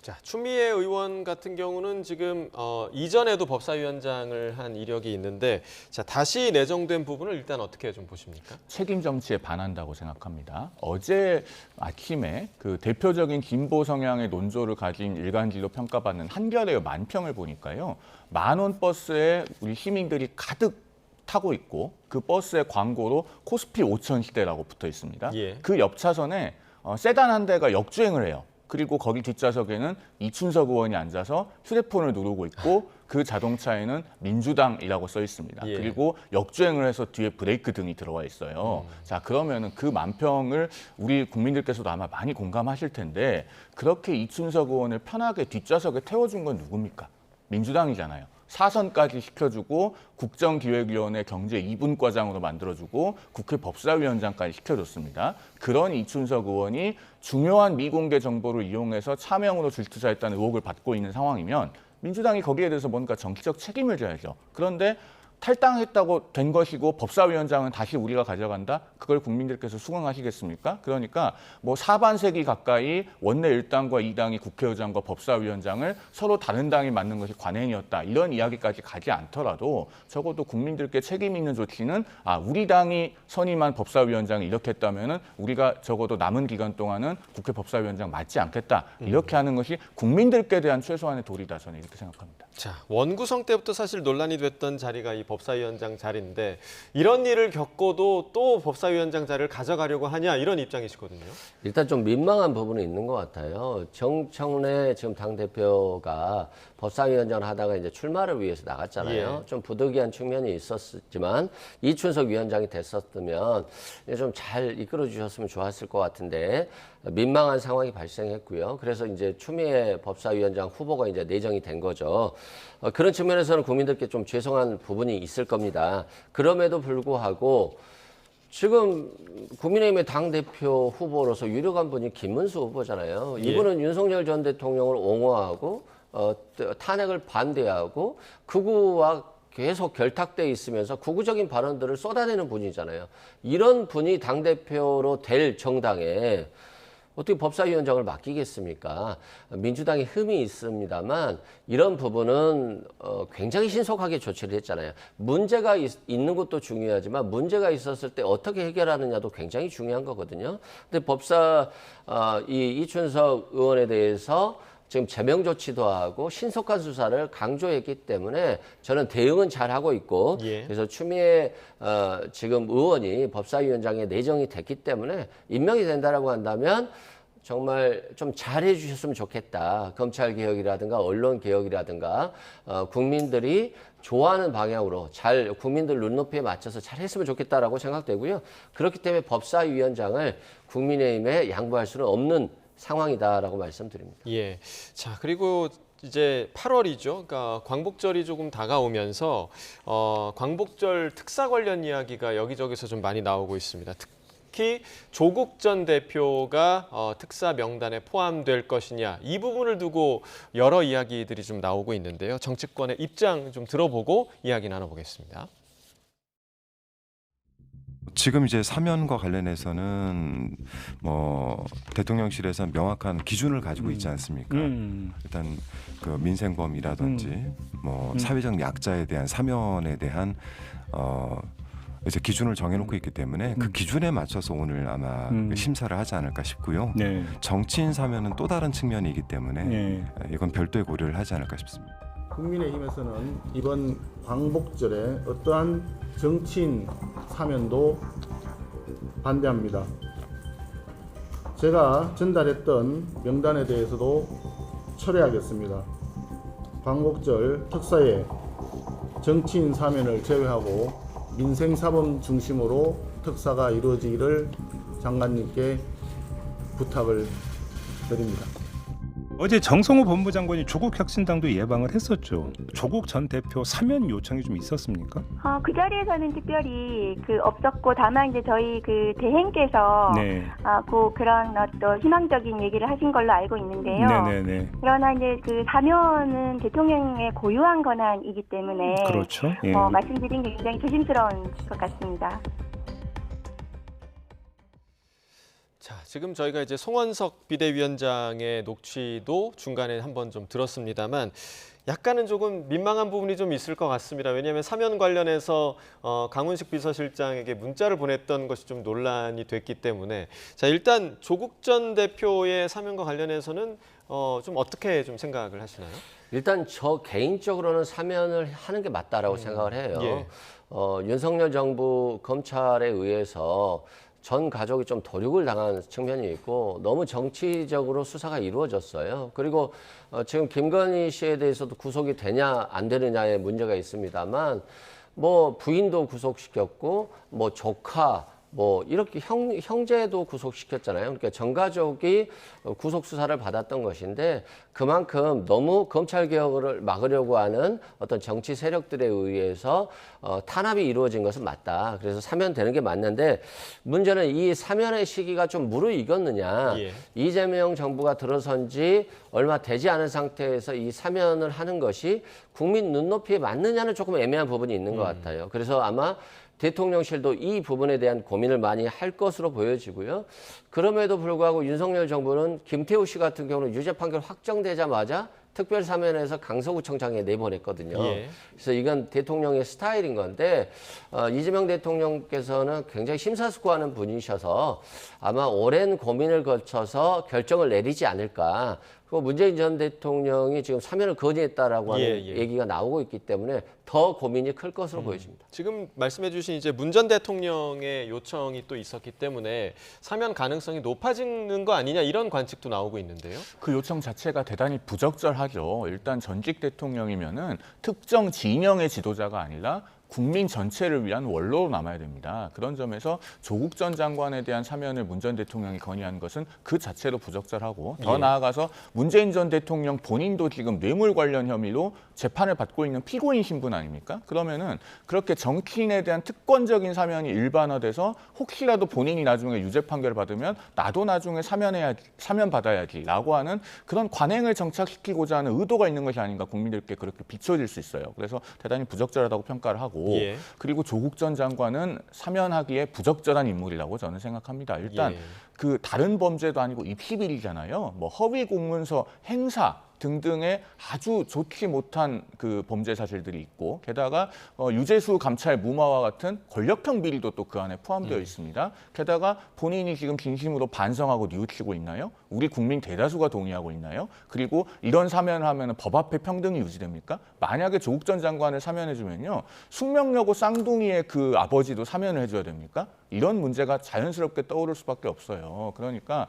자, 추미애 의원 같은 경우는 지금 이전에도 법사위원장을 한 이력이 있는데, 자, 다시 내정된 부분을 일단 어떻게 좀 보십니까? 책임 정치에 반한다고 생각합니다. 어제 아침에 그 대표적인 진보 성향의 논조를 가진 일간지로 평가받는 한겨레의 만평을 보니까요. 만원 버스에 우리 시민들이 가득 타고 있고 그 버스의 광고로 코스피 5천 시대라고 붙어 있습니다. 그 옆 차선에 세단 한 대가 역주행을 해요. 그리고 거기 뒷좌석에는 이춘석 의원이 앉아서 휴대폰을 누르고 있고 그 자동차에는 민주당이라고 써 있습니다. 그리고 역주행을 해서 뒤에 브레이크 등이 들어와 있어요. 자, 그러면은 그 만평을 우리 국민들께서도 아마 많이 공감하실 텐데 그렇게 이춘석 의원을 편하게 뒷좌석에 태워준 건 누굽니까? 민주당이잖아요. 사선까지 시켜주고 국정기획위원회 경제 2분 과장으로 만들어주고 국회 법사위원장까지 시켜줬습니다. 그런 이춘석 의원이 중요한 미공개 정보를 이용해서 차명으로 주식투자했다는 의혹을 받고 있는 상황이면 민주당이 거기에 대해서 뭔가 정치적 책임을 져야죠. 그런데 탈당했다고 된 것이고 법사위원장은 다시 우리가 가져간다? 그걸 국민들께서 수긍하시겠습니까? 그러니까 사반세기 가까이 원내 1당과 2당이 국회의장과 법사위원장을 서로 다른 당이 맡는 것이 관행이었다. 이런 이야기까지 가지 않더라도 적어도 국민들께 책임 있는 조치는 우리 당이 선임한 법사위원장이 이렇게 했다면 우리가 적어도 남은 기간 동안은 국회 법사위원장 맡지 않겠다. 이렇게 하는 것이 국민들께 대한 최소한의 도리다. 저는 이렇게 생각합니다. 자, 원구성 때부터 사실 논란이 됐던 자리가 이 법사위원장 자리인데 이런 일을 겪고도 또 법사위원장 자리를 가져가려고 하냐 이런 입장이시거든요. 일단 좀 민망한 부분은 있는 것 같아요. 정청래 지금 당대표가 법사위원장을 하다가 이제 출마를 위해서 나갔잖아요. 좀 부득이한 측면이 있었지만 이춘석 위원장이 됐었으면 좀 잘 이끌어 주셨으면 좋았을 것 같은데 민망한 상황이 발생했고요. 그래서 이제 추미애 법사위원장 후보가 이제 내정이 된 거죠. 그런 측면에서는 국민들께 좀 죄송한 부분이 있을 겁니다. 그럼에도 불구하고 지금 국민의힘의 당대표 후보로서 유력한 분이 김문수 후보잖아요. 이분은 윤석열 전 대통령을 옹호하고 탄핵을 반대하고 극우와 계속 결탁돼 있으면서 극우적인 발언들을 쏟아내는 분이잖아요. 이런 분이 당대표로 될 정당에 어떻게 법사위원장을 맡기겠습니까? 민주당이 흠이 있습니다만 이런 부분은 굉장히 신속하게 조치를 했잖아요. 문제가 있는 것도 중요하지만 문제가 있었을 때 어떻게 해결하느냐도 굉장히 중요한 거거든요. 근데 이춘석 의원에 대해서 지금 제명 조치도 하고 신속한 수사를 강조했기 때문에 저는 대응은 잘하고 있고 그래서 추미애 지금 의원이 법사위원장에 내정이 됐기 때문에 임명이 된다라고 한다면 정말 좀 잘해 주셨으면 좋겠다. 검찰개혁이라든가 언론개혁이라든가 국민들이 좋아하는 방향으로 잘 국민들 눈높이에 맞춰서 잘 했으면 좋겠다라고 생각되고요. 그렇기 때문에 법사위원장을 국민의힘에 양보할 수는 없는 상황이다라고 말씀드립니다. 예. 자, 그리고 이제 8월이죠. 그러니까 광복절이 조금 다가오면서 광복절 특사 관련 이야기가 여기저기서 좀 많이 나오고 있습니다. 특히 조국 전 대표가 특사 명단에 포함될 것이냐 이 부분을 두고 여러 이야기들이 좀 나오고 있는데요. 정치권의 입장 좀 들어보고 이야기 나눠보겠습니다. 지금 이제 사면과 관련해서는 뭐 대통령실에서 명확한 기준을 가지고 있지 않습니까? 일단 그 민생범이라든지 뭐 사회적 약자에 대한 사면에 대한 이제 기준을 정해놓고 있기 때문에 그 기준에 맞춰서 오늘 아마 심사를 하지 않을까 싶고요. 정치인 사면은 또 다른 측면이기 때문에 이건 별도의 고려를 하지 않을까 싶습니다. 국민의힘에서는 이번 광복절에 어떠한 정치인 사면도 반대합니다. 제가 전달했던 명단에 대해서도 철회하겠습니다. 광복절 특사에 정치인 사면을 제외하고 민생사범 중심으로 특사가 이루어지기를 장관님께 부탁을 드립니다. 어제 정성호 법무장관이 조국 혁신당도 예방을 했었죠. 조국 전 대표 사면 요청이 좀 있었습니까? 그 자리에서는 특별히 없었고 다만 이제 저희 대행께서 그런 어떤 희망적인 얘기를 하신 걸로 알고 있는데요. 그러나 이제 사면은 대통령의 고유한 권한이기 때문에 그렇죠. 말씀드린 게 굉장히 조심스러운 것 같습니다. 자, 지금 저희가 이제 송원석 비대위원장의 녹취도 중간에 한번 좀 들었습니다만 약간은 조금 민망한 부분이 좀 있을 것 같습니다. 왜냐하면 사면 관련해서 강훈식 비서실장에게 문자를 보냈던 것이 좀 논란이 됐기 때문에 자, 일단 조국 전 대표의 사면과 관련해서는 좀 어떻게 좀 생각을 하시나요? 일단 저 개인적으로는 사면을 하는 게 맞다라고 생각을 해요. 윤석열 정부 검찰에 의해서 전 가족이 좀 도륙을 당한 측면이 있고 너무 정치적으로 수사가 이루어졌어요. 그리고 지금 김건희 씨에 대해서도 구속이 되냐 안 되느냐의 문제가 있습니다만 뭐 부인도 구속시켰고 뭐 조카 뭐 이렇게 형제도 구속시켰잖아요. 그러니까 전 가족이 구속 수사를 받았던 것인데 그만큼 너무 검찰 개혁을 막으려고 하는 어떤 정치 세력들에 의해서 탄압이 이루어진 것은 맞다. 그래서 사면되는 게 맞는데 문제는 이 사면의 시기가 좀 무르익었느냐. 이재명 정부가 들어선 지 얼마 되지 않은 상태에서 이 사면을 하는 것이 국민 눈높이에 맞느냐는 조금 애매한 부분이 있는 것 같아요. 그래서 아마 대통령실도 이 부분에 대한 고민을 많이 할 것으로 보여지고요. 그럼에도 불구하고 윤석열 정부는 김태우 씨 같은 경우는 유죄 판결 확정되자마자 특별사면에서 강서구청장에 내보냈거든요. 그래서 이건 대통령의 스타일인 건데 이재명 대통령께서는 굉장히 심사숙고하는 분이셔서 아마 오랜 고민을 거쳐서 결정을 내리지 않을까. 그리고 문재인 전 대통령이 지금 사면을 건의했다라고 하는 얘기가 나오고 있기 때문에 더 고민이 클 것으로 보여집니다. 지금 말씀해 주신 이제 문 전 대통령의 요청이 또 있었기 때문에 사면 가능성이 높아지는 거 아니냐 이런 관측도 나오고 있는데요. 그 요청 자체가 대단히 부적절하죠. 일단 전직 대통령이면은 특정 진영의 지도자가 아니라 국민 전체를 위한 원로로 남아야 됩니다. 그런 점에서 조국 전 장관에 대한 사면을 문 전 대통령이 건의한 것은 그 자체로 부적절하고 더 나아가서 문재인 전 대통령 본인도 지금 뇌물 관련 혐의로 재판을 받고 있는 피고인 신분 아닙니까? 그러면은 그렇게 정치인에 대한 특권적인 사면이 일반화돼서 혹시라도 본인이 나중에 유죄 판결을 받으면 나도 나중에 사면 받아야지라고 하는 그런 관행을 정착시키고자 하는 의도가 있는 것이 아닌가 국민들께 그렇게 비춰질 수 있어요. 그래서 대단히 부적절하다고 평가를 하고 그리고 조국 전 장관은 사면하기에 부적절한 인물이라고 저는 생각합니다. 일단 그 다른 범죄도 아니고 입시 비리잖아요. 뭐 허위 공문서 행사 등등의 아주 좋지 못한 그 범죄 사실들이 있고 게다가 유재수 감찰 무마와 같은 권력형 비리도 또 그 안에 포함되어 있습니다. 게다가 본인이 지금 진심으로 반성하고 뉘우치고 있나요? 우리 국민 대다수가 동의하고 있나요? 그리고 이런 사면을 하면 법 앞에 평등이 유지됩니까? 만약에 조국 전 장관을 사면해주면요. 숙명여고 쌍둥이의 그 아버지도 사면을 해줘야 됩니까? 이런 문제가 자연스럽게 떠오를 수밖에 없어요. 그러니까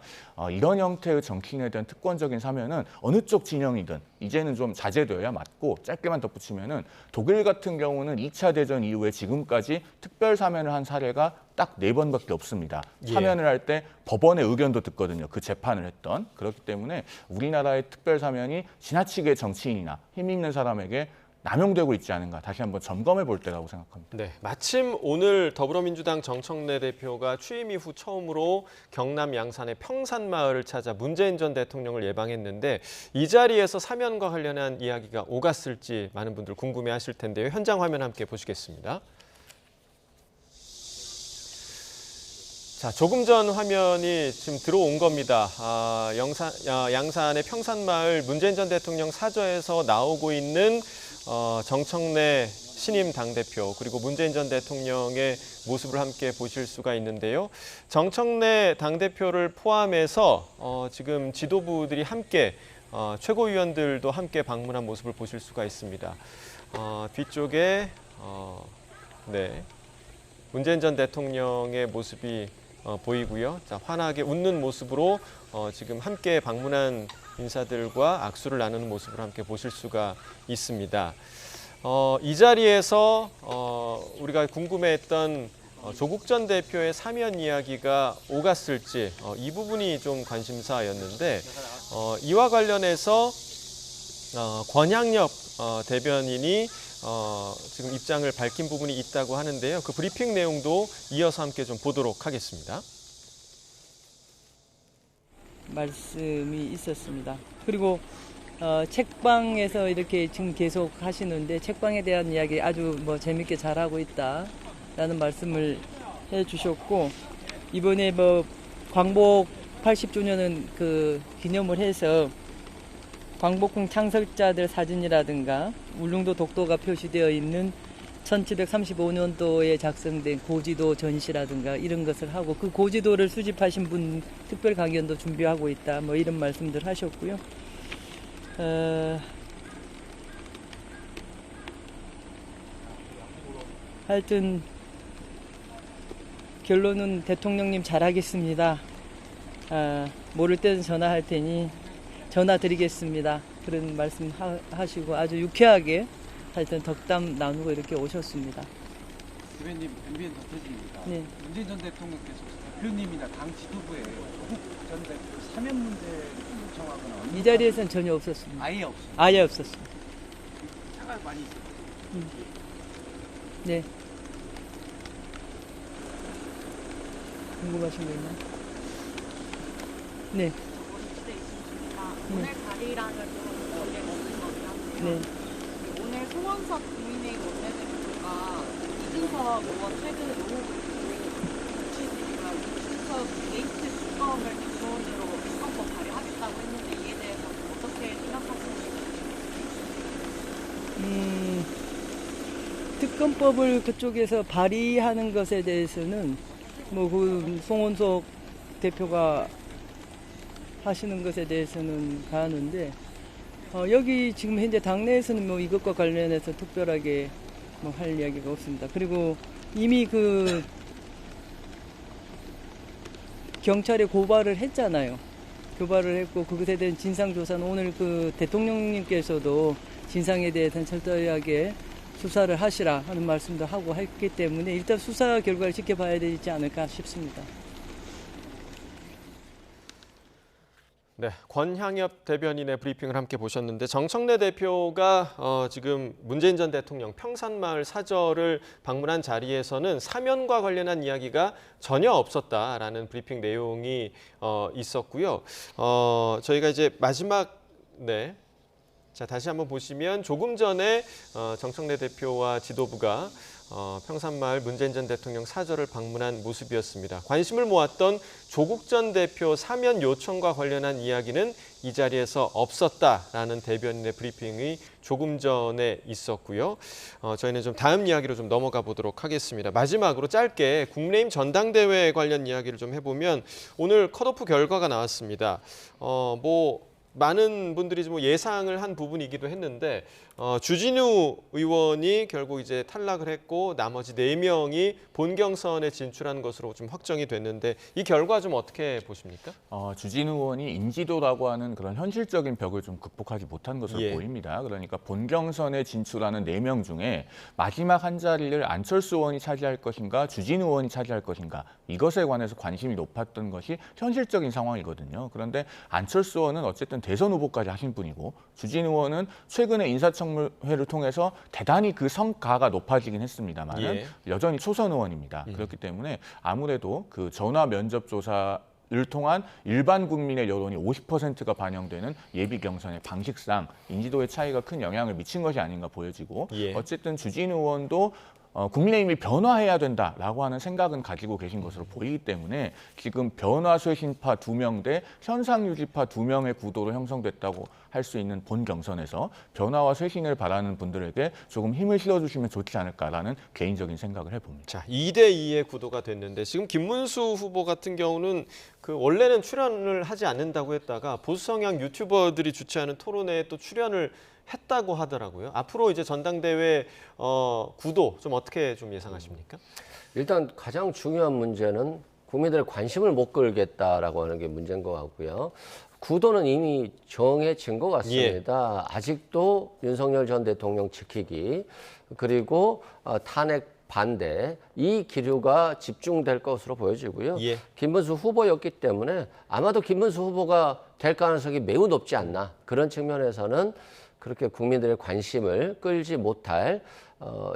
이런 형태의 정치인에 대한 특권적인 사면은 어느 쪽 진영이든 이제는 좀 자제되어야 맞고 짧게만 덧붙이면은 독일 같은 경우는 2차 대전 이후에 지금까지 특별 사면을 한 사례가 딱 4번밖에 없습니다. 사면을 할 때 법원의 의견도 듣거든요. 그 재판을 했던. 그렇기 때문에 우리나라의 특별 사면이 지나치게 정치인이나 힘 있는 사람에게 남용되고 있지 않은가 다시 한번 점검해 볼 때라고 생각합니다. 네, 마침 오늘 더불어민주당 정청래 대표가 취임 이후 처음으로 경남 양산의 평산마을을 찾아 문재인 전 대통령을 예방했는데 이 자리에서 사면과 관련한 이야기가 오갔을지 많은 분들 궁금해하실 텐데요. 현장 화면 함께 보시겠습니다. 자, 조금 전 화면이 지금 들어온 겁니다. 양산의 평산마을 문재인 전 대통령 사저에서 나오고 있는 정청래 신임 당대표 그리고 문재인 전 대통령의 모습을 함께 보실 수가 있는데요. 정청래 당대표를 포함해서 지금 지도부들이 함께 최고위원들도 함께 방문한 모습을 보실 수가 있습니다. 뒤쪽에 네, 문재인 전 대통령의 모습이 보이고요. 자, 환하게 웃는 모습으로 지금 함께 방문한 인사들과 악수를 나누는 모습을 함께 보실 수가 있습니다. 이 자리에서 우리가 궁금해했던 조국 전 대표의 사면 이야기가 오갔을지 이 부분이 좀 관심사였는데 이와 관련해서 권향엽 대변인이 지금 입장을 밝힌 부분이 있다고 하는데요. 그 브리핑 내용도 이어서 함께 좀 보도록 하겠습니다. 말씀이 있었습니다. 그리고 책방에서 이렇게 지금 계속 하시는데 책방에 대한 이야기 아주 재밌게 잘하고 있다라는 말씀을 해주셨고 이번에 광복 80주년은 그 기념을 해서 광복궁 창설자들 사진이라든가 울릉도 독도가 표시되어 있는 1735년도에 작성된 고지도 전시라든가 이런 것을 하고 그 고지도를 수집하신 분 특별 강연도 준비하고 있다 이런 말씀들 하셨고요. 하여튼 결론은 대통령님 잘하겠습니다. 모를 때는 전화할 테니 전화 드리겠습니다. 그런 말씀 하시고 아주 유쾌하게 하여튼 덕담 나누고 이렇게 오셨습니다. 대변인 MBN 덕태진입니다. 네. 문재인 전 대통령께서 대표님이나 당 지도부에 조국 전 대표 사면 문제를 요청하거나 이 자리에서는 전혀 없었습니다. 아예 없어요. 아예 없었습니다. 차가 많이 있어요. 네. 궁금하신 거 있나요? 네. 오늘 자리랑은 좀 관계가 없는 거긴 네. 오늘 송원석 국민의힘 원내대표가 이준석 의원 최근에 의혹을 주치의가 이준석 게이트 특검을 기본으로 특검법 발의하겠다고 했는데 이에 대해서 어떻게 생각하시는지? 특검법을 그쪽에서 발의하는 것에 대해서는 그 송원석 대표가 하시는 것에 대해서는 가는데 여기 지금 현재 당내에서는 이것과 관련해서 특별하게 할 이야기가 없습니다. 그리고 이미 그 경찰에 고발을 했잖아요. 고발을 했고 그것에 대한 진상조사는 오늘 그 대통령님께서도 진상에 대해서는 철저하게 수사를 하시라 하는 말씀도 하고 했기 때문에 일단 수사 결과를 지켜봐야 되지 않을까 싶습니다. 네, 권향엽 대변인의 브리핑을 함께 보셨는데 정청래 대표가 지금 문재인 전 대통령 평산마을 사저를 방문한 자리에서는 사면과 관련한 이야기가 전혀 없었다라는 브리핑 내용이 있었고요. 저희가 이제 마지막 자, 다시 한번 보시면 조금 전에 정청래 대표와 지도부가 평산마을 문재인 전 대통령 사저를 방문한 모습이었습니다. 관심을 모았던 조국 전 대표 사면 요청과 관련한 이야기는 이 자리에서 없었다라는 대변인의 브리핑이 조금 전에 있었고요. 저희는 좀 다음 이야기로 좀 넘어가 보도록 하겠습니다. 마지막으로 짧게 국민의힘 전당대회 관련 이야기를 좀 해보면 오늘 컷오프 결과가 나왔습니다. 많은 분들이 좀 예상을 한 부분이기도 했는데 주진우 의원이 결국 이제 탈락을 했고 나머지 4명이 본경선에 진출한 것으로 좀 확정이 됐는데 이 결과 좀 어떻게 보십니까? 주진우 의원이 인지도라고 하는 그런 현실적인 벽을 좀 극복하지 못한 것으로 보입니다. 그러니까 본경선에 진출하는 4명 중에 마지막 한 자리를 안철수 의원이 차지할 것인가 주진우 의원이 차지할 것인가 이것에 관해서 관심이 높았던 것이 현실적인 상황이거든요. 그런데 안철수 의원은 어쨌든 대선 후보까지 하신 분이고 주진우 의원은 최근에 인사청문회를 통해서 대단히 그 성과가 높아지긴 했습니다만 여전히 초선 의원입니다. 그렇기 때문에 아무래도 그 전화 면접 조사를 통한 일반 국민의 여론이 50%가 반영되는 예비 경선의 방식상 인지도의 차이가 큰 영향을 미친 것이 아닌가 보여지고 어쨌든 주진우 의원도 국민의힘이 변화해야 된다라고 하는 생각은 가지고 계신 것으로 보이기 때문에 지금 변화 쇄신파 2명 대 현상 유지파 2명의 구도로 형성됐다고 할 수 있는 본 경선에서 변화와 쇄신을 바라는 분들에게 조금 힘을 실어주시면 좋지 않을까라는 개인적인 생각을 해봅니다. 자, 2대2의 구도가 됐는데 지금 김문수 후보 같은 경우는 원래는 출연을 하지 않는다고 했다가 보수 성향 유튜버들이 주최하는 토론회에 또 출연을 했다고 하더라고요. 앞으로 이제 전당대회 구도 좀 어떻게 좀 예상하십니까? 일단 가장 중요한 문제는 국민들의 관심을 못 끌겠다라고 하는 게 문제인 것 같고요. 구도는 이미 정해진 것 같습니다. 아직도 윤석열 전 대통령 지키기 그리고 탄핵 반대 이 기류가 집중될 것으로 보여지고요. 김문수 후보였기 때문에 아마도 김문수 후보가 될 가능성이 매우 높지 않나 그런 측면에서는 그렇게 국민들의 관심을 끌지 못할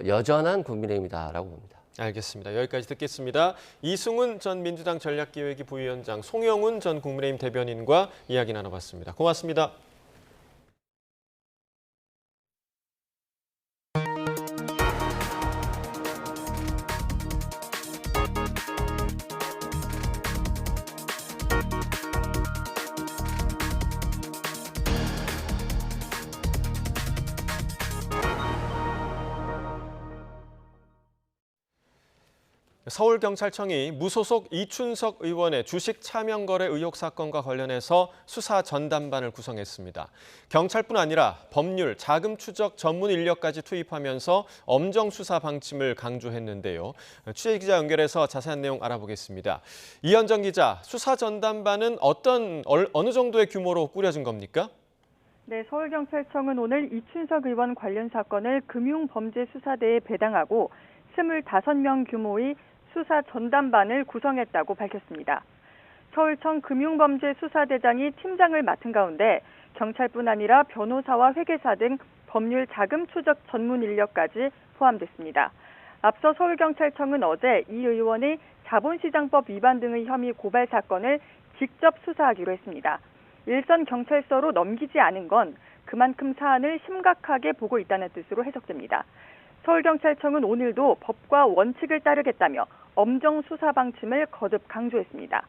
여전한 국민의힘이다라고 봅니다. 알겠습니다. 여기까지 듣겠습니다. 이승훈 전 민주당 전략기획위 부위원장, 송영훈 전 국민의힘 대변인과 이야기 나눠봤습니다. 고맙습니다. 서울경찰청이 무소속 이춘석 의원의 주식 차명 거래 의혹 사건과 관련해서 수사 전담반을 구성했습니다. 경찰뿐 아니라 법률, 자금 추적 전문 인력까지 투입하면서 엄정 수사 방침을 강조했는데요. 취재기자 연결해서 자세한 내용 알아보겠습니다. 이현정 기자, 수사 전담반은 어느 정도의 규모로 꾸려진 겁니까? 네, 서울경찰청은 오늘 이춘석 의원 관련 사건을 금융범죄수사대에 배당하고 25명 규모의 수사 전담반을 구성했다고 밝혔습니다. 서울청 금융범죄수사대장이 팀장을 맡은 가운데 경찰뿐 아니라 변호사와 회계사 등 법률 자금 추적 전문 인력까지 포함됐습니다. 앞서 서울경찰청은 어제 이 의원의 자본시장법 위반 등의 혐의 고발 사건을 직접 수사하기로 했습니다. 일선 경찰서로 넘기지 않은 건 그만큼 사안을 심각하게 보고 있다는 뜻으로 해석됩니다. 서울경찰청은 오늘도 법과 원칙을 따르겠다며 엄정 수사 방침을 거듭 강조했습니다.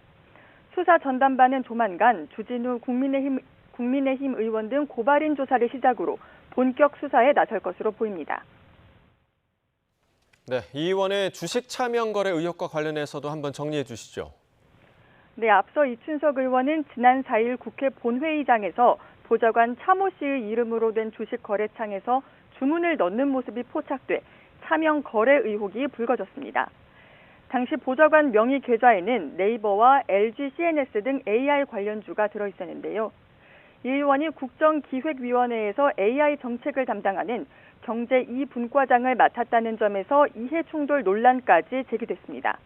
수사 전담반은 조만간 주진우 국민의힘 의원 등 고발인 조사를 시작으로 본격 수사에 나설 것으로 보입니다. 네, 이 의원의 주식 차명 거래 의혹과 관련해서도 한번 정리해 주시죠. 네, 앞서 이춘석 의원은 지난 4일 국회 본회의장에서 보좌관 차모 씨의 이름으로 된 주식 거래창에서 주문을 넣는 모습이 포착돼 차명 거래 의혹이 불거졌습니다. 당시 보좌관 명의 계좌에는 네이버와 LG CNS 등 AI 관련주가 들어있었는데요. 이 의원이 국정기획위원회에서 AI 정책을 담당하는 경제 2분과장을 맡았다는 점에서 이해충돌 논란까지 제기됐습니다.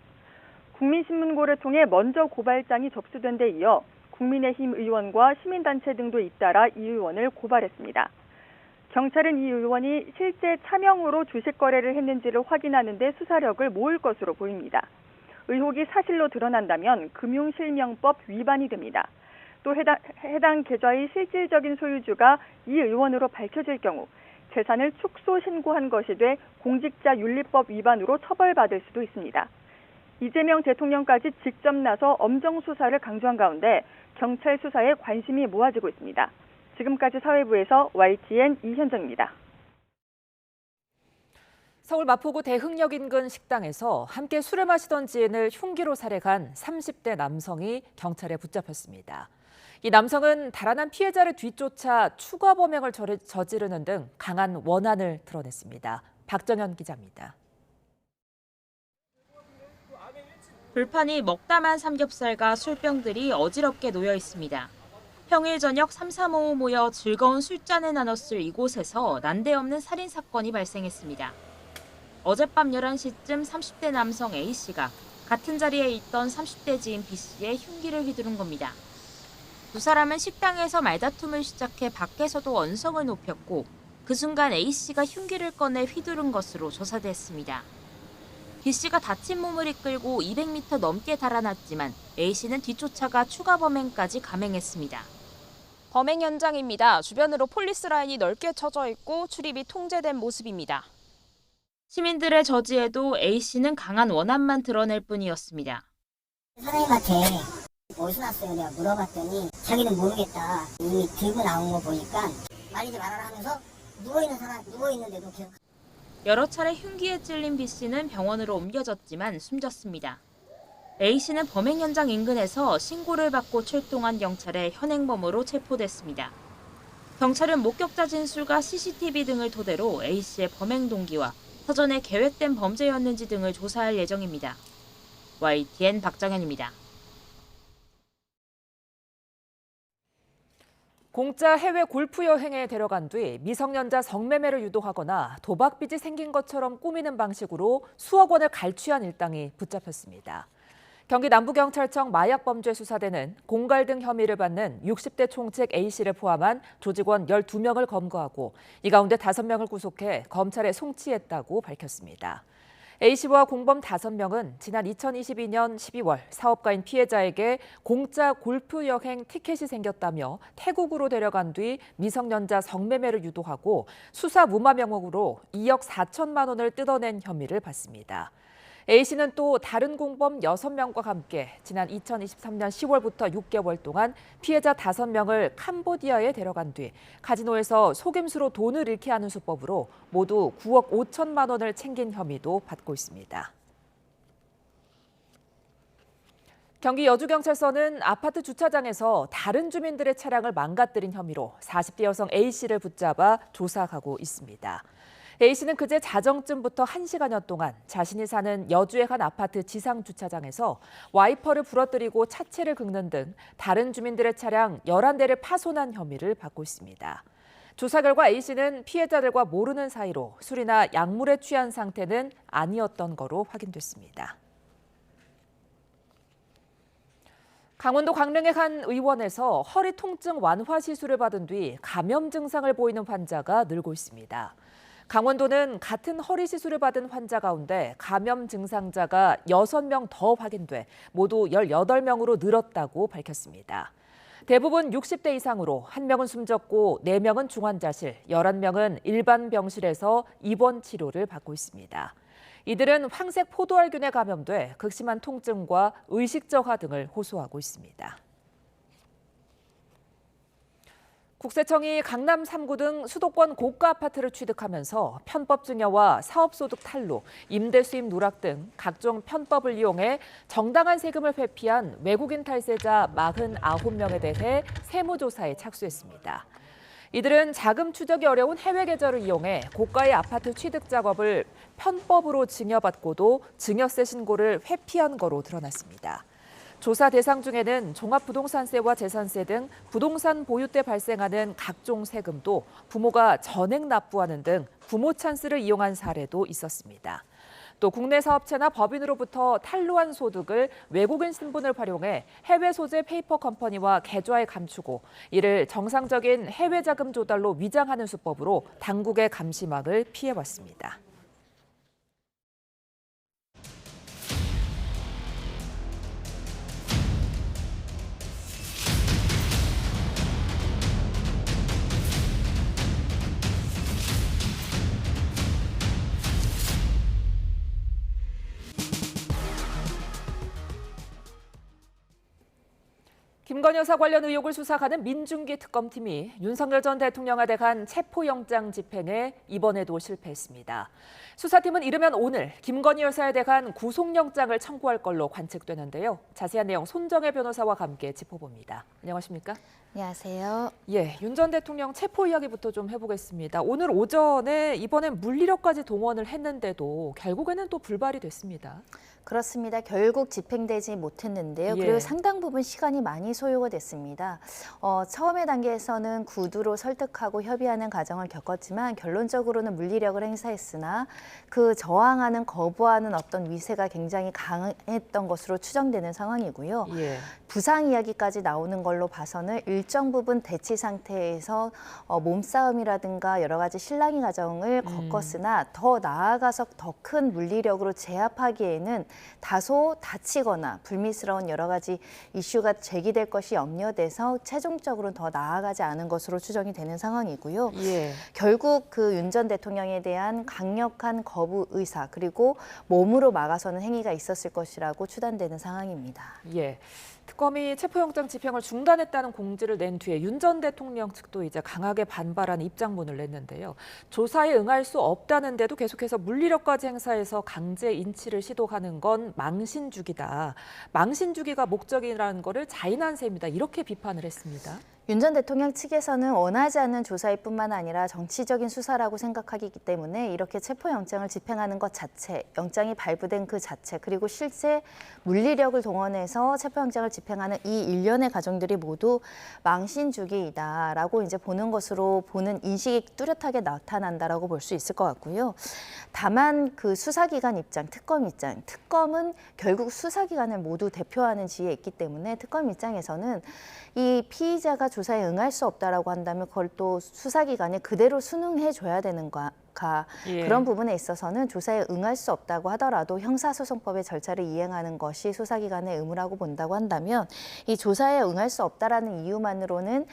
국민신문고를 통해 먼저 고발장이 접수된 데 이어 국민의힘 의원과 시민단체 등도 잇따라 이 의원을 고발했습니다. 경찰은 이 의원이 실제 차명으로 주식 거래를 했는지를 확인하는 데 수사력을 모을 것으로 보입니다. 의혹이 사실로 드러난다면 금융실명법 위반이 됩니다. 또 해당 계좌의 실질적인 소유주가 이 의원으로 밝혀질 경우 재산을 축소 신고한 것이 돼 공직자윤리법 위반으로 처벌받을 수도 있습니다. 이재명 대통령까지 직접 나서 엄정 수사를 강조한 가운데 경찰 수사에 관심이 모아지고 있습니다. 지금까지 사회부에서 YTN 이현정입니다. 서울 마포구 대흥역 인근 식당에서 함께 술을 마시던 지인을 흉기로 살해한 30대 남성이 경찰에 붙잡혔습니다. 이 남성은 달아난 피해자를 뒤쫓아 추가 범행을 저지르는 등 강한 원한을 드러냈습니다. 박정현 기자입니다. 불판이 먹다만 삼겹살과 술병들이 어지럽게 놓여 있습니다. 평일 저녁 3~4모 모여 즐거운 술잔을 나눴을 이곳에서 난데없는 살인 사건이 발생했습니다. 어젯밤 11시쯤 30대 남성 A씨가 같은 자리에 있던 30대 지인 B씨의 흉기를 휘두른 겁니다. 두 사람은 식당에서 말다툼을 시작해 밖에서도 언성을 높였고 그 순간 A씨가 흉기를 꺼내 휘두른 것으로 조사됐습니다. B씨가 다친 몸을 이끌고 200m 넘게 달아났지만 A씨는 뒤쫓아가 추가 범행까지 감행했습니다. 범행 현장입니다. 주변으로 폴리스 라인이 넓게 쳐져 있고 출입이 통제된 모습입니다. 시민들의 저지에도 A씨는 강한 원한만 드러낼 뿐이었습니다. 사장님한테 어디서 났어요? 내가 물어봤더니 자기는 모르겠다. 이미 들고 나온 거 보니까 말리지 말아라 하면서 누워있는데도 계속. 여러 차례 흉기에 찔린 B씨는 병원으로 옮겨졌지만 숨졌습니다. A씨는 범행 현장 인근에서 신고를 받고 출동한 경찰에 현행범으로 체포됐습니다. 경찰은 목격자 진술과 CCTV 등을 토대로 A씨의 범행 동기와 사전에 계획된 범죄였는지 등을 조사할 예정입니다. YTN 박정현입니다. 공짜 해외 골프 여행에 데려간 뒤 미성년자 성매매를 유도하거나 도박 빚이 생긴 것처럼 꾸미는 방식으로 수억 원을 갈취한 일당이 붙잡혔습니다. 경기 남부경찰청 마약범죄수사대는 공갈 등 혐의를 받는 60대 총책 A씨를 포함한 조직원 12명을 검거하고 이 가운데 5명을 구속해 검찰에 송치했다고 밝혔습니다. A씨와 공범 5명은 지난 2022년 12월 사업가인 피해자에게 공짜 골프 여행 티켓이 생겼다며 태국으로 데려간 뒤 미성년자 성매매를 유도하고 수사 무마 명목으로 2억 4천만 원을 뜯어낸 혐의를 받습니다. A씨는 또 다른 공범 6명과 함께 지난 2023년 10월부터 6개월 동안 피해자 5명을 캄보디아에 데려간 뒤 카지노에서 속임수로 돈을 잃게 하는 수법으로 모두 9억 5천만 원을 챙긴 혐의도 받고 있습니다. 경기 여주경찰서는 아파트 주차장에서 다른 주민들의 차량을 망가뜨린 혐의로 40대 여성 A씨를 붙잡아 조사하고 있습니다. A씨는 그제 자정쯤부터 1시간여 동안 자신이 사는 여주의 한 아파트 지상 주차장에서 와이퍼를 부러뜨리고 차체를 긁는 등 다른 주민들의 차량 11대를 파손한 혐의를 받고 있습니다. 조사 결과 A씨는 피해자들과 모르는 사이로 술이나 약물에 취한 상태는 아니었던 거로 확인됐습니다. 강원도 강릉의 한 의원에서 허리 통증 완화 시술을 받은 뒤 감염 증상을 보이는 환자가 늘고 있습니다. 강원도는 같은 허리 시술을 받은 환자 가운데 감염 증상자가 6명 더 확인돼 모두 18명으로 늘었다고 밝혔습니다. 대부분 60대 이상으로 1명은 숨졌고 4명은 중환자실, 11명은 일반 병실에서 입원 치료를 받고 있습니다. 이들은 황색 포도알균에 감염돼 극심한 통증과 의식 저하 등을 호소하고 있습니다. 국세청이 강남 3구 등 수도권 고가 아파트를 취득하면서 편법 증여와 사업소득 탈루, 임대 수입 누락 등 각종 편법을 이용해 정당한 세금을 회피한 외국인 탈세자 49명에 대해 세무조사에 착수했습니다. 이들은 자금 추적이 어려운 해외 계좌를 이용해 고가의 아파트 취득 작업을 편법으로 증여받고도 증여세 신고를 회피한 거로 드러났습니다. 조사 대상 중에는 종합부동산세와 재산세 등 부동산 보유 때 발생하는 각종 세금도 부모가 전액 납부하는 등 부모 찬스를 이용한 사례도 있었습니다. 또 국내 사업체나 법인으로부터 탈루한 소득을 외국인 신분을 활용해 해외 소재 페이퍼 컴퍼니와 계좌에 감추고 이를 정상적인 해외 자금 조달로 위장하는 수법으로 당국의 감시망을 피해왔습니다. 김건희 여사 관련 의혹을 수사하는 민중기 특검팀이 윤석열 전 대통령에 대한 체포영장 집행에 이번에도 실패했습니다. 수사팀은 이르면 오늘 김건희 여사에 대한 구속영장을 청구할 걸로 관측되는데요. 자세한 내용 손정혜 변호사와 함께 짚어봅니다. 안녕하십니까? 안녕하세요. 예, 윤 전 대통령 체포 이야기부터 좀 해보겠습니다. 오늘 오전에 이번엔 물리력까지 동원을 했는데도 결국에는 또 불발이 됐습니다. 그렇습니다. 결국 집행되지 못했는데요. 예. 그리고 상당 부분 시간이 많이 소요가 됐습니다. 처음의 단계에서는 구두로 설득하고 협의하는 과정을 겪었지만 결론적으로는 물리력을 행사했으나 그 저항하는 거부하는 어떤 위세가 굉장히 강했던 것으로 추정되는 상황이고요. 예. 부상 이야기까지 나오는 걸로 봐서는 일정 부분 대치 상태에서 몸싸움이라든가 여러 가지 실랑이 과정을 겪었으나 더 나아가서 더 큰 물리력으로 제압하기에는 다소 다치거나 불미스러운 여러 가지 이슈가 제기될 것이 염려돼서 최종적으로는 더 나아가지 않은 것으로 추정이 되는 상황이고요. 예. 결국 그 윤 전 대통령에 대한 강력한 거부 의사 그리고 몸으로 막아서는 행위가 있었을 것이라고 추단되는 상황입니다. 예. 특검이 체포영장 집행을 중단했다는 공지를 낸 뒤에 윤 전 대통령 측도 이제 강하게 반발하는 입장문을 냈는데요. 조사에 응할 수 없다는데도 계속해서 물리력까지 행사해서 강제 인치를 시도하는 건 망신주기다. 망신주기가 목적이라는 거를 자인한 셈이다. 이렇게 비판을 했습니다. 윤 전 대통령 측에서는 원하지 않는 조사일 뿐만 아니라 정치적인 수사라고 생각하기 때문에 이렇게 체포영장을 집행하는 것 자체, 영장이 발부된 그 자체, 그리고 실제 물리력을 동원해서 체포영장을 집행하는 이 일련의 과정들이 모두 망신주기이다라고 이제 보는 것으로 보는 인식이 뚜렷하게 나타난다라고 볼 수 있을 것 같고요. 다만 그 수사기관 입장, 특검은 결국 수사기관을 모두 대표하는 지위에 있기 때문에 특검 입장에서는 이 피의자가 조사에 응할 수 없다라고 한다면 그걸 또 수사기관이 그대로 순응해 줘야 되는 예. 그런 부분에 있어서는 조사에 응할 수 없다고 하더라도 형사소송법의 절차를 이행하는 것이 수사기관의 의무라고 본다고 한다면 이 조사에 응할 수 없다라는 이유만으로는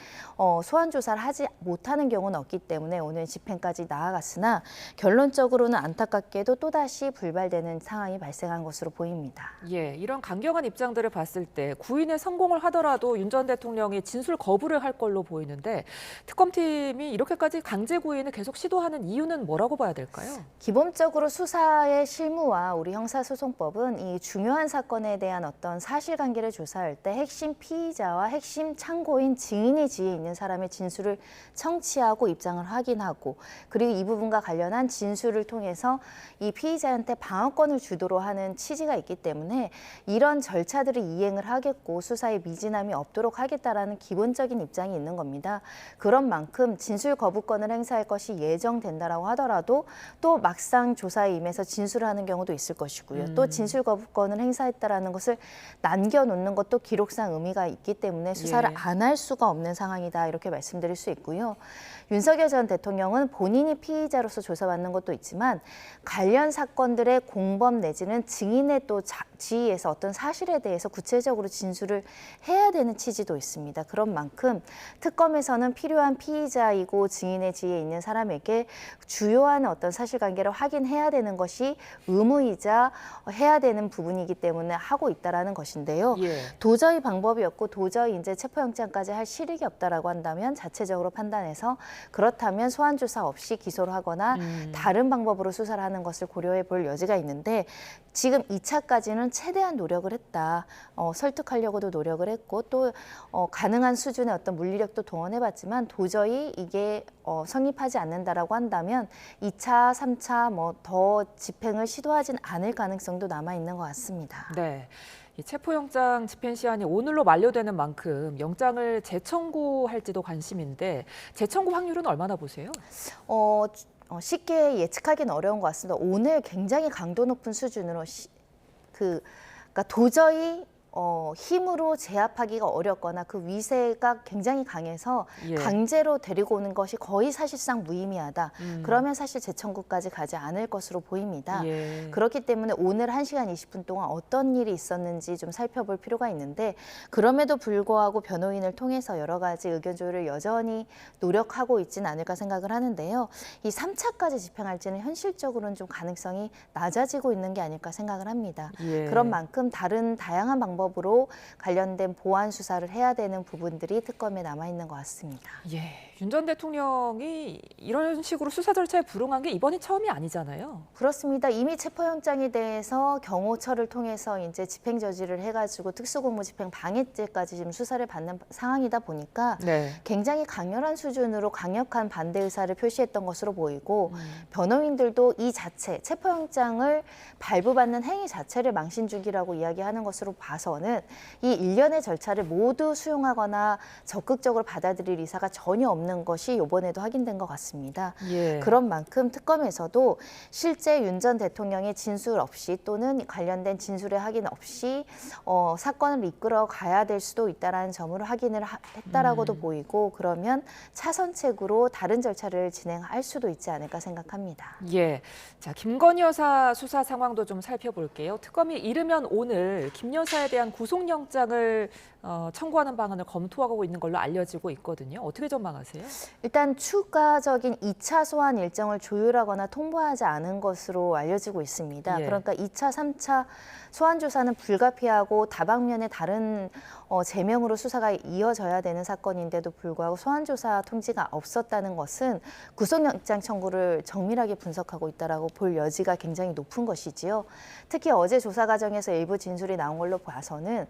소환 조사를 하지 못하는 경우는 없기 때문에 오늘 집행까지 나아갔으나 결론적으로는 안타깝게도 또다시 불발되는 상황이 발생한 것으로 보입니다. 예, 이런 강경한 입장들을 봤을 때 구인에 성공을 하더라도 윤 전 대통령이 진술 거부를 할 걸로 보이는데 특검팀이 이렇게까지 강제 구인을 계속 시도하는 이유는 뭐라고 봐야 될까요? 기본적으로 수사의 실무와 우리 형사소송법은 이 중요한 사건에 대한 어떤 사실관계를 조사할 때 핵심 피의자와 핵심 참고인 증인의 지위에 있는 사람의 진술을 청취하고 입장을 확인하고 그리고 이 부분과 관련한 진술을 통해서 이 피의자한테 방어권을 주도록 하는 취지가 있기 때문에 이런 절차들을 이행을 하겠고 수사에 미진함이 없도록 하겠다라는 기본적인 입장이 있는 겁니다. 그런 만큼 진술 거부권을 행사할 것이 예정된다라고 하더라도 또 막상 조사에 임해서 진술을 하는 경우도 있을 것이고요. 또 진술 거부권을 행사했다라는 것을 남겨놓는 것도 기록상 의미가 있기 때문에 수사를 안 할 수가 없는 상황이다 이렇게 말씀드릴 수 있고요. 윤석열 전 대통령은 본인이 피의자로서 조사받는 것도 있지만 관련 사건들의 공범 내지는 증인의 또 지위에서 어떤 사실에 대해서 구체적으로 진술을 해야 되는 취지도 있습니다. 그런 만큼 특검에서는 필요한 피의자이고 증인의 지위에 있는 사람에게 주요한 어떤 사실관계를 확인해야 되는 것이 의무이자 해야 되는 부분이기 때문에 하고 있다라는 것인데요. 예. 도저히 방법이 없고 도저히 이제 체포영장까지 할 실익이 없다라고 한다면 자체적으로 판단해서 그렇다면 소환 조사 없이 기소를 하거나 다른 방법으로 수사를 하는 것을 고려해 볼 여지가 있는데 지금 2차까지는 최대한 노력을 했다. 설득하려고도 노력을 했고 또 가능한 수준의 어떤 물리력도 동원해봤지만 도저히 이게 성립하지 않는다라고 한다면 2차, 3차 뭐 더 집행을 시도하진 않을 가능성도 남아 있는 것 같습니다. 네. 이 체포영장 집행 시한이 오늘로 만료되는 만큼 영장을 재청구할지도 관심인데 재청구 확률은 얼마나 보세요? 쉽게 예측하기는 어려운 것 같습니다. 오늘 굉장히 강도 높은 수준으로 그러니까 도저히 힘으로 제압하기가 어렵거나 그 위세가 굉장히 강해서 강제로 데리고 오는 것이 거의 사실상 무의미하다. 그러면 사실 재청구까지 가지 않을 것으로 보입니다. 그렇기 때문에 오늘 1시간 20분 동안 어떤 일이 있었는지 좀 살펴볼 필요가 있는데 그럼에도 불구하고 변호인을 통해서 여러 가지 의견 조율을 여전히 노력하고 있지는 않을까 생각을 하는데요. 이 3차까지 집행할지는 현실적으로는 좀 가능성이 낮아지고 있는 게 아닐까 생각을 합니다. 그런 만큼 다양한 방법 방법으로 관련된 보완 수사를 해야 되는 부분들이 특검에 남아 있는 것 같습니다. 예, 윤 전 대통령이 이런 식으로 수사 절차에 불응한 게 이번이 처음이 아니잖아요. 그렇습니다. 이미 체포영장에 대해서 경호처를 통해서 이제 집행 저지를 해가지고 특수공무집행 방해죄까지 지금 수사를 받는 상황이다 보니까 굉장히 강렬한 수준으로 강력한 반대 의사를 표시했던 것으로 보이고 변호인들도 이 자체 체포영장을 발부받는 행위 자체를 망신주기라고 이야기하는 것으로 봐서는 이 일련의 절차를 모두 수용하거나 적극적으로 받아들일 의사가 전혀 없는 것이 이번에도 확인된 것 같습니다. 그런 만큼 특검에서도 실제 윤 전 대통령의 진술 없이 또는 관련된 진술의 확인 없이 사건을 이끌어 가야 될 수도 있다는 점으로 확인을 했다라고도 보이고 그러면 차선책으로 다른 절차를 진행할 수도 있지 않을까 생각합니다. 예, 자 김건희 여사 수사 상황도 좀 살펴볼게요. 특검이 이르면 오늘 김 여사에 대한 구속영장을 청구하는 방안을 검토하고 있는 걸로 알려지고 있거든요. 어떻게 전망하세요? 일단 추가적인 2차 소환 일정을 조율하거나 통보하지 않은 것으로 알려지고 있습니다. 그러니까 2차, 3차 소환 조사는 불가피하고 다방면의 다른 제명으로 수사가 이어져야 되는 사건인데도 불구하고 소환 조사 통지가 없었다는 것은 구속영장 청구를 정밀하게 분석하고 있다라고 볼 여지가 굉장히 높은 것이지요. 특히 어제 조사 과정에서 일부 진술이 나온 걸로 봐서는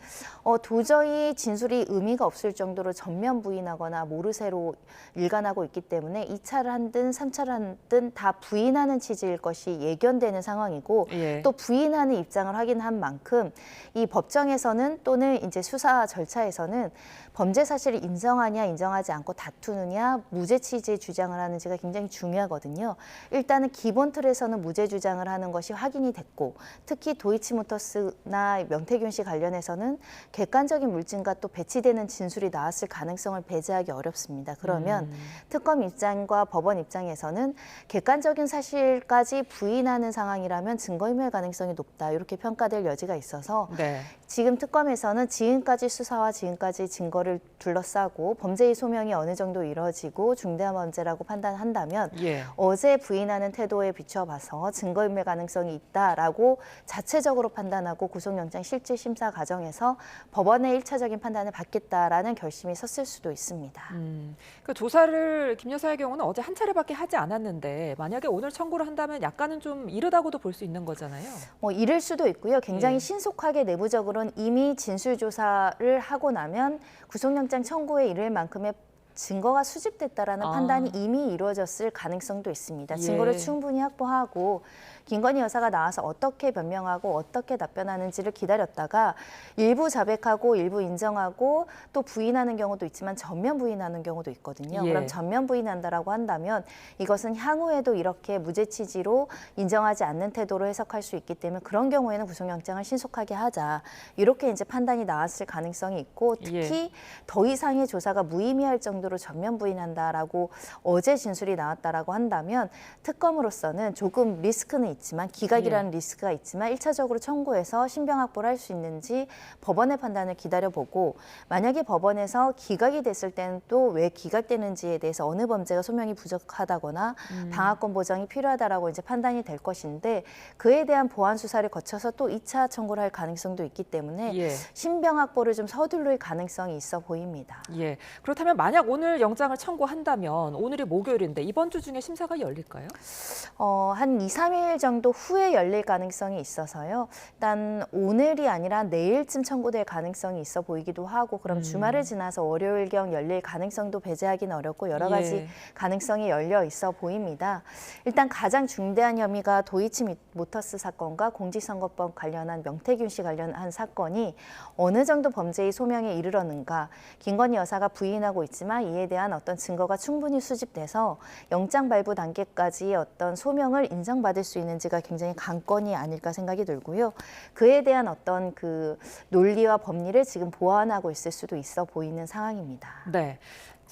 도저히 진술이 의미가 없을 정도로 전면 부인하거나 모르쇠로 일관하고 있기 때문에 2차를 하든 3차를 하든 다 부인하는 취지일 것이 예견되는 상황이고 또 부인하는 입장을 확인한 만큼 이 법정에서는 또는 이제 수사 절차에서는 범죄 사실을 인정하냐 인정하지 않고 다투느냐 무죄 취지의 주장을 하는지가 굉장히 중요하거든요. 일단은 기본 틀에서는 무죄 주장을 하는 것이 확인이 됐고 특히 도이치모터스나 명태균 씨 관련해서는 객관적인 물증과 또 배치되는 진술이 나왔을 가능성을 배제하기 어렵습니다. 그러면 특검 입장과 법원 입장에서는 객관적인 사실까지 부인하는 상황이라면 증거인멸 가능성이 높다 이렇게 평가될 여지가 있어서 지금 특검에서는 지금까지 수사와 지금까지 증거를 둘러싸고 범죄의 소명이 어느 정도 이루어지고 중대한 범죄라고 판단한다면 어제 부인하는 태도에 비춰봐서 증거인멸 가능성이 있다라고 자체적으로 판단하고 구속영장 실질 심사 과정에서 법원의 1차적인 판단을 받겠다라는 결심이 섰을 수도 있습니다. 그 조사를 김 여사의 경우는 어제 한 차례밖에 하지 않았는데 만약에 오늘 청구를 한다면 약간은 좀 이르다고도 볼 수 있는 거잖아요. 이를 수도 있고요. 굉장히 신속하게 내부적으로는 이미 진술 조사를 하고 나면 구속영장 청구에 이를 만큼의 증거가 수집됐다라는 판단이 이미 이루어졌을 가능성도 있습니다. 증거를 충분히 확보하고 김건희 여사가 나와서 어떻게 변명하고 어떻게 답변하는지를 기다렸다가 일부 자백하고 일부 인정하고 또 부인하는 경우도 있지만 전면 부인하는 경우도 있거든요. 그럼 전면 부인한다라고 한다면 이것은 향후에도 이렇게 무죄 취지로 인정하지 않는 태도로 해석할 수 있기 때문에 그런 경우에는 구속영장을 신속하게 하자. 이렇게 이제 판단이 나왔을 가능성이 있고 특히 더 이상의 조사가 무의미할 정도로 전면 부인한다라고 어제 진술이 나왔다라고 한다면 특검으로서는 조금 리스크는 있지만 기각이라는 리스크가 있지만 1차적으로 청구해서 신병 확보를 할 수 있는지 법원의 판단을 기다려보고 만약에 법원에서 기각이 됐을 때는 또 왜 기각되는지에 대해서 어느 범죄가 소명이 부족하다거나 방어권 보장이 필요하다라고 이제 판단이 될 것인데 그에 대한 보완 수사를 거쳐서 또 2차 청구를 할 가능성도 있기 때문에 신병 확보를 좀 서둘릴 가능성이 있어 보입니다. 그렇다면 만약 오늘 영장을 청구한다면 오늘이 목요일인데 이번 주 중에 심사가 열릴까요? 한 2, 3일 정도 후에 열릴 가능성이 있어서요. 일단 오늘이 아니라 내일쯤 청구될 가능성이 있어 보이기도 하고 그럼 주말을 지나서 월요일경 열릴 가능성도 배제하기는 어렵고 여러 가지 가능성이 열려 있어 보입니다. 일단 가장 중대한 혐의가 도이치모터스 사건과 공직선거법 관련한 명태균 씨 관련한 사건이 어느 정도 범죄의 소명에 이르렀는가. 김건희 여사가 부인하고 있지만 이에 대한 어떤 증거가 충분히 수집돼서 영장 발부 단계까지 어떤 소명을 인정받을 수 있는지가 굉장히 관건이 아닐까 생각이 들고요. 그에 대한 어떤 그 논리와 법리를 지금 보완하고 있을 수도 있어 보이는 상황입니다.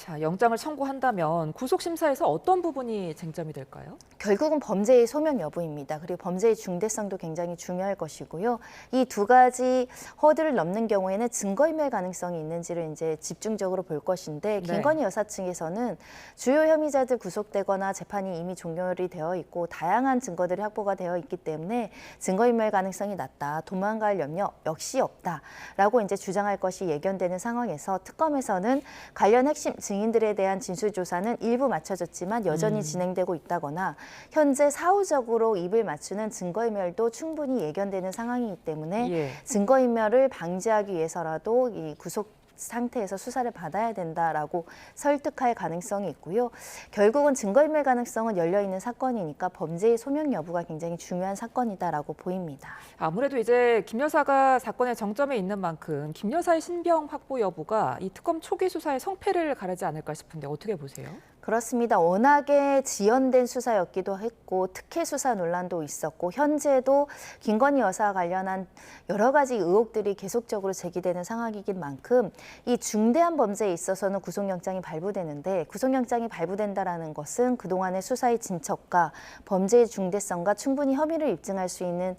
자, 영장을 청구한다면 구속심사에서 어떤 부분이 쟁점이 될까요? 결국은 범죄의 소명 여부입니다. 그리고 범죄의 중대성도 굉장히 중요할 것이고요. 이 두 가지 허들을 넘는 경우에는 증거인멸 가능성이 있는지를 이제 집중적으로 볼 것인데 김건희 여사 측에서는 주요 혐의자들 구속되거나 재판이 이미 종결이 되어 있고 다양한 증거들이 확보가 되어 있기 때문에 증거인멸 가능성이 낮다. 도망갈 염려 역시 없다라고 이제 주장할 것이 예견되는 상황에서 특검에서는 관련 핵심 증인들에 대한 진술 조사는 일부 마쳐졌지만 여전히 진행되고 있다거나 현재 사후적으로 입을 맞추는 증거인멸도 충분히 예견되는 상황이기 때문에 증거인멸을 방지하기 위해서라도 이 구속 상태에서 수사를 받아야 된다라고 설득할 가능성이 있고요. 결국은 증거인멸 가능성은 열려있는 사건이니까 범죄의 소명 여부가 굉장히 중요한 사건이다라고 보입니다. 아무래도 이제 김 여사가 사건의 정점에 있는 만큼 김 여사의 신병 확보 여부가 이 특검 초기 수사의 성패를 가르지 않을까 싶은데 어떻게 보세요? 그렇습니다. 워낙에 지연된 수사였기도 했고 특혜 수사 논란도 있었고 현재도 김건희 여사와 관련한 여러 가지 의혹들이 계속적으로 제기되는 상황이긴 만큼 이 중대한 범죄에 있어서는 구속영장이 발부되는데 구속영장이 발부된다라는 것은 그동안의 수사의 진척과 범죄의 중대성과 충분히 혐의를 입증할 수 있는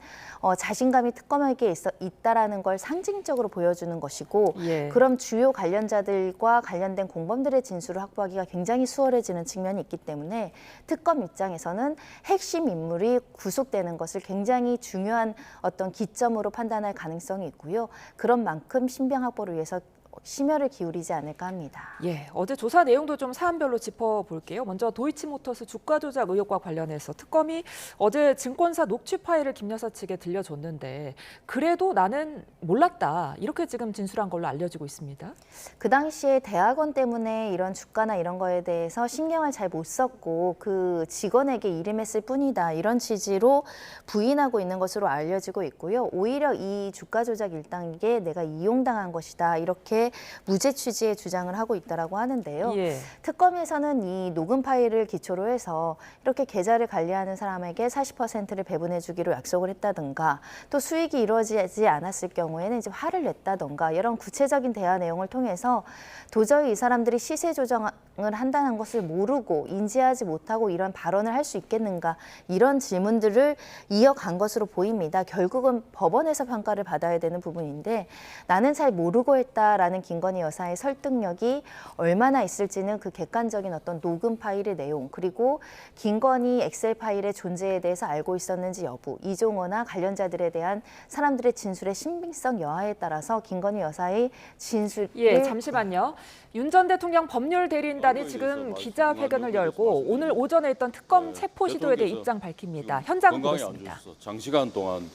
자신감이 특검에게 있다라는 걸 상징적으로 보여주는 것이고 그럼 주요 관련자들과 관련된 공범들의 진술을 확보하기가 굉장히 수월해지는 측면이 있기 때문에 특검 입장에서는 핵심 인물이 구속되는 것을 굉장히 중요한 어떤 기점으로 판단할 가능성이 있고요. 그런 만큼 신병 확보를 위해서 심혈을 기울이지 않을까 합니다. 예, 어제 조사 내용도 좀 사안별로 짚어볼게요. 먼저 도이치모터스 주가 조작 의혹과 관련해서 특검이 어제 증권사 녹취 파일을 김 여사 측에 들려줬는데 그래도 나는 몰랐다 이렇게 지금 진술한 걸로 알려지고 있습니다. 그 당시에 대학원 때문에 이런 주가나 이런 거에 대해서 신경을 잘 못 썼고 그 직원에게 일임했을 뿐이다 이런 취지로 부인하고 있는 것으로 알려지고 있고요. 오히려 이 주가 조작 1단계 내가 이용당한 것이다 이렇게 무죄 취지의 주장을 하고 있다라고 하는데요. 특검에서는 이 녹음 파일을 기초로 해서 이렇게 계좌를 관리하는 사람에게 40%를 배분해 주기로 약속을 했다든가 또 수익이 이루어지지 않았을 경우에는 이제 화를 냈다든가 이런 구체적인 대화 내용을 통해서 도저히 이 사람들이 시세 조정을 한다는 것을 모르고 인지하지 못하고 이런 발언을 할 수 있겠는가 이런 질문들을 이어간 것으로 보입니다. 결국은 법원에서 평가를 받아야 되는 부분인데 나는 잘 모르고 했다라는 김건희 여사의 설득력이 얼마나 있을지는 그 객관적인 어떤 녹음 파일의 내용 그리고 김건희 엑셀 파일의 존재에 대해서 알고 있었는지 여부 이종호나 관련자들에 대한 사람들의 진술의 신빙성 여하에 따라서 김건희 여사의 진술을 잠시만요. 윤 전 대통령 법률 대리인단이 지금 기자회견을 열고 오늘 오전에 있던 특검 체포 시도에 대해 입장 밝힙니다. 현장 보겠습니다. 장시간 동안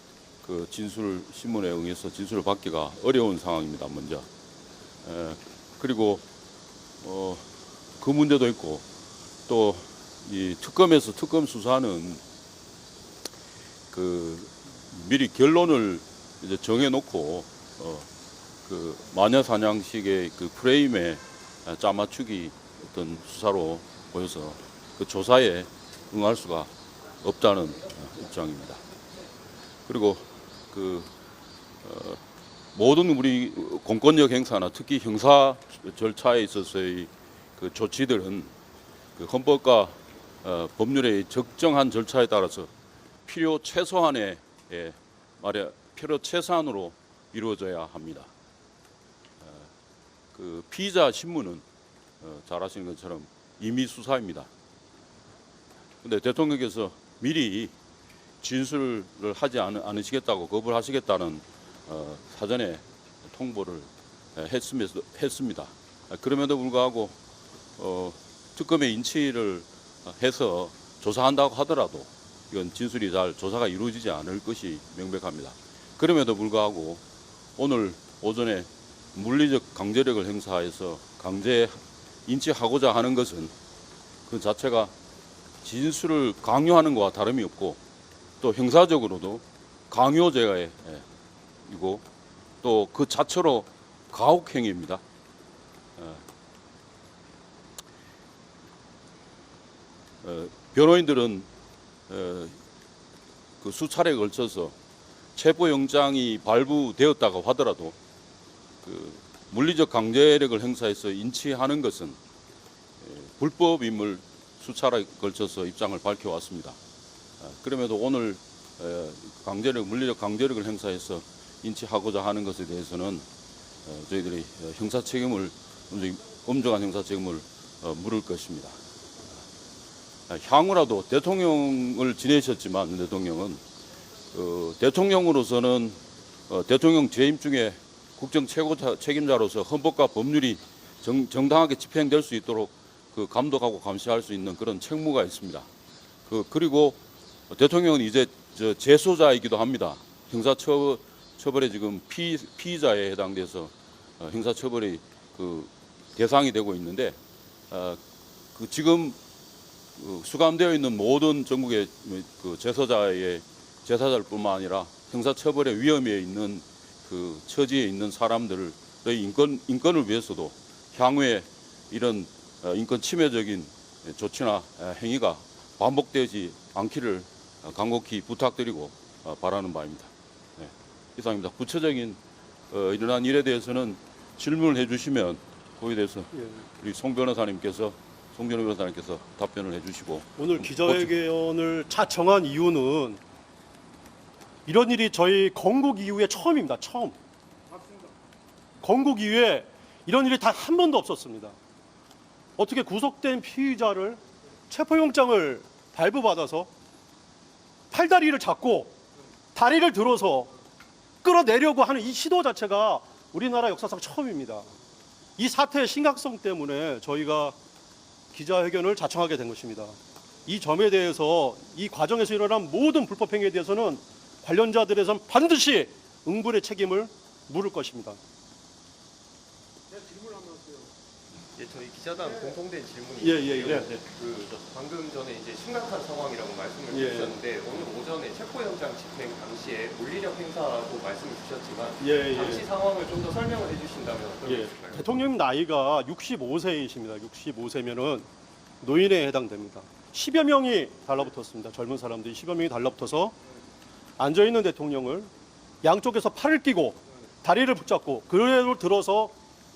그 진술 신문에 응해서 진술을 받기가 어려운 상황입니다. 먼저 그리고 그 문제도 있고 또 이 특검에서 특검 수사는 그 미리 결론을 이제 정해놓고 그 마녀사냥식의 그 프레임에 짜맞추기 어떤 수사로 보여서 그 조사에 응할 수가 없다는 입장입니다. 그리고 그 모든 우리 공권력 행사나 특히 형사 절차에 있어서의 그 조치들은 그 헌법과 법률의 적정한 절차에 따라서 필요 최소한의 필요 최소한으로 이루어져야 합니다. 그 피의자 신문은 잘 아시는 것처럼 임의 수사입니다. 그런데 대통령께서 미리 진술을 하지 않으시겠다고 거부를 하시겠다는 사전에 통보를 했습니다. 그럼에도 불구하고 특검에 인치를 해서 조사한다고 하더라도 이건 진술이 잘 조사가 이루어지지 않을 것이 명백합니다. 그럼에도 불구하고 오늘 오전에 물리적 강제력을 행사해서 강제 인치하고자 하는 것은 그 자체가 진술을 강요하는 것과 다름이 없고 또 형사적으로도 강요죄이고 또 그 자체로 가혹행위입니다. 변호인들은 그 수차례에 걸쳐서 체포영장이 발부되었다고 하더라도 그 물리적 강제력을 행사해서 인치하는 것은 불법임을 수차례 걸쳐서 입장을 밝혀왔습니다. 그럼에도 오늘 물리적 강제력을 행사해서 인치하고자 하는 것에 대해서는 저희들이 형사 책임을 엄정한 형사 책임을 물을 것입니다. 향후라도 대통령을 지내셨지만 대통령은 대통령으로서는 대통령 재임 중에 국정 최고 책임자로서 헌법과 법률이 정당하게 집행될 수 있도록 감독하고 감시할 수 있는 그런 책무가 있습니다. 그리고 대통령은 이제 재소자이기도 합니다. 형사처벌에 지금 피의자에 해당돼서 형사처벌이 대상이 되고 있는데 지금 수감되어 있는 모든 전국의 재사자일 뿐만 아니라 형사처벌의 위험에 있는 처지에 있는 사람들의 인권을 위해서도 향후에 이런 인권 침해적인 조치나 행위가 반복되지 않기를 간곡히 부탁드리고 바라는 바입니다. 네, 이상입니다. 구체적인 일어난 일에 대해서는 질문을 해주시면 거기에 대해서 우리 송 변호사님께서 답변을 해주시고 오늘 기자회견을 자청한 이유는 이런 일이 저희 건국 이후에 처음입니다. 처음. 건국 이후에 이런 일이 단 한 번도 없었습니다. 어떻게 구속된 피의자를 체포영장을 발부받아서 팔다리를 잡고 다리를 들어서 끌어내려고 하는 이 시도 자체가 우리나라 역사상 처음입니다. 이 사태의 심각성 때문에 저희가 기자회견을 자청하게 된 것입니다. 이 점에 대해서 이 과정에서 일어난 모든 불법 행위에 대해서는 관련자들에선 반드시 응분의 책임을 물을 것입니다. 저희 기자단 공통된 질문이 방금 전에 이제 심각한 상황이라고 말씀을 주셨는데 오늘 오전에 체포영장 집행 당시에 물리력 행사라고 말씀을 주셨지만 당시 상황을 좀 더 설명을 해주신다면 어떤 게 있을까요? 대통령 나이가 65세이십니다. 65세면은 노인에 해당됩니다. 10여 명이 달라붙었습니다. 젊은 사람들이 10여 명이 달라붙어서 앉아있는 대통령을 양쪽에서 팔을 끼고 다리를 붙잡고 그대로 들어서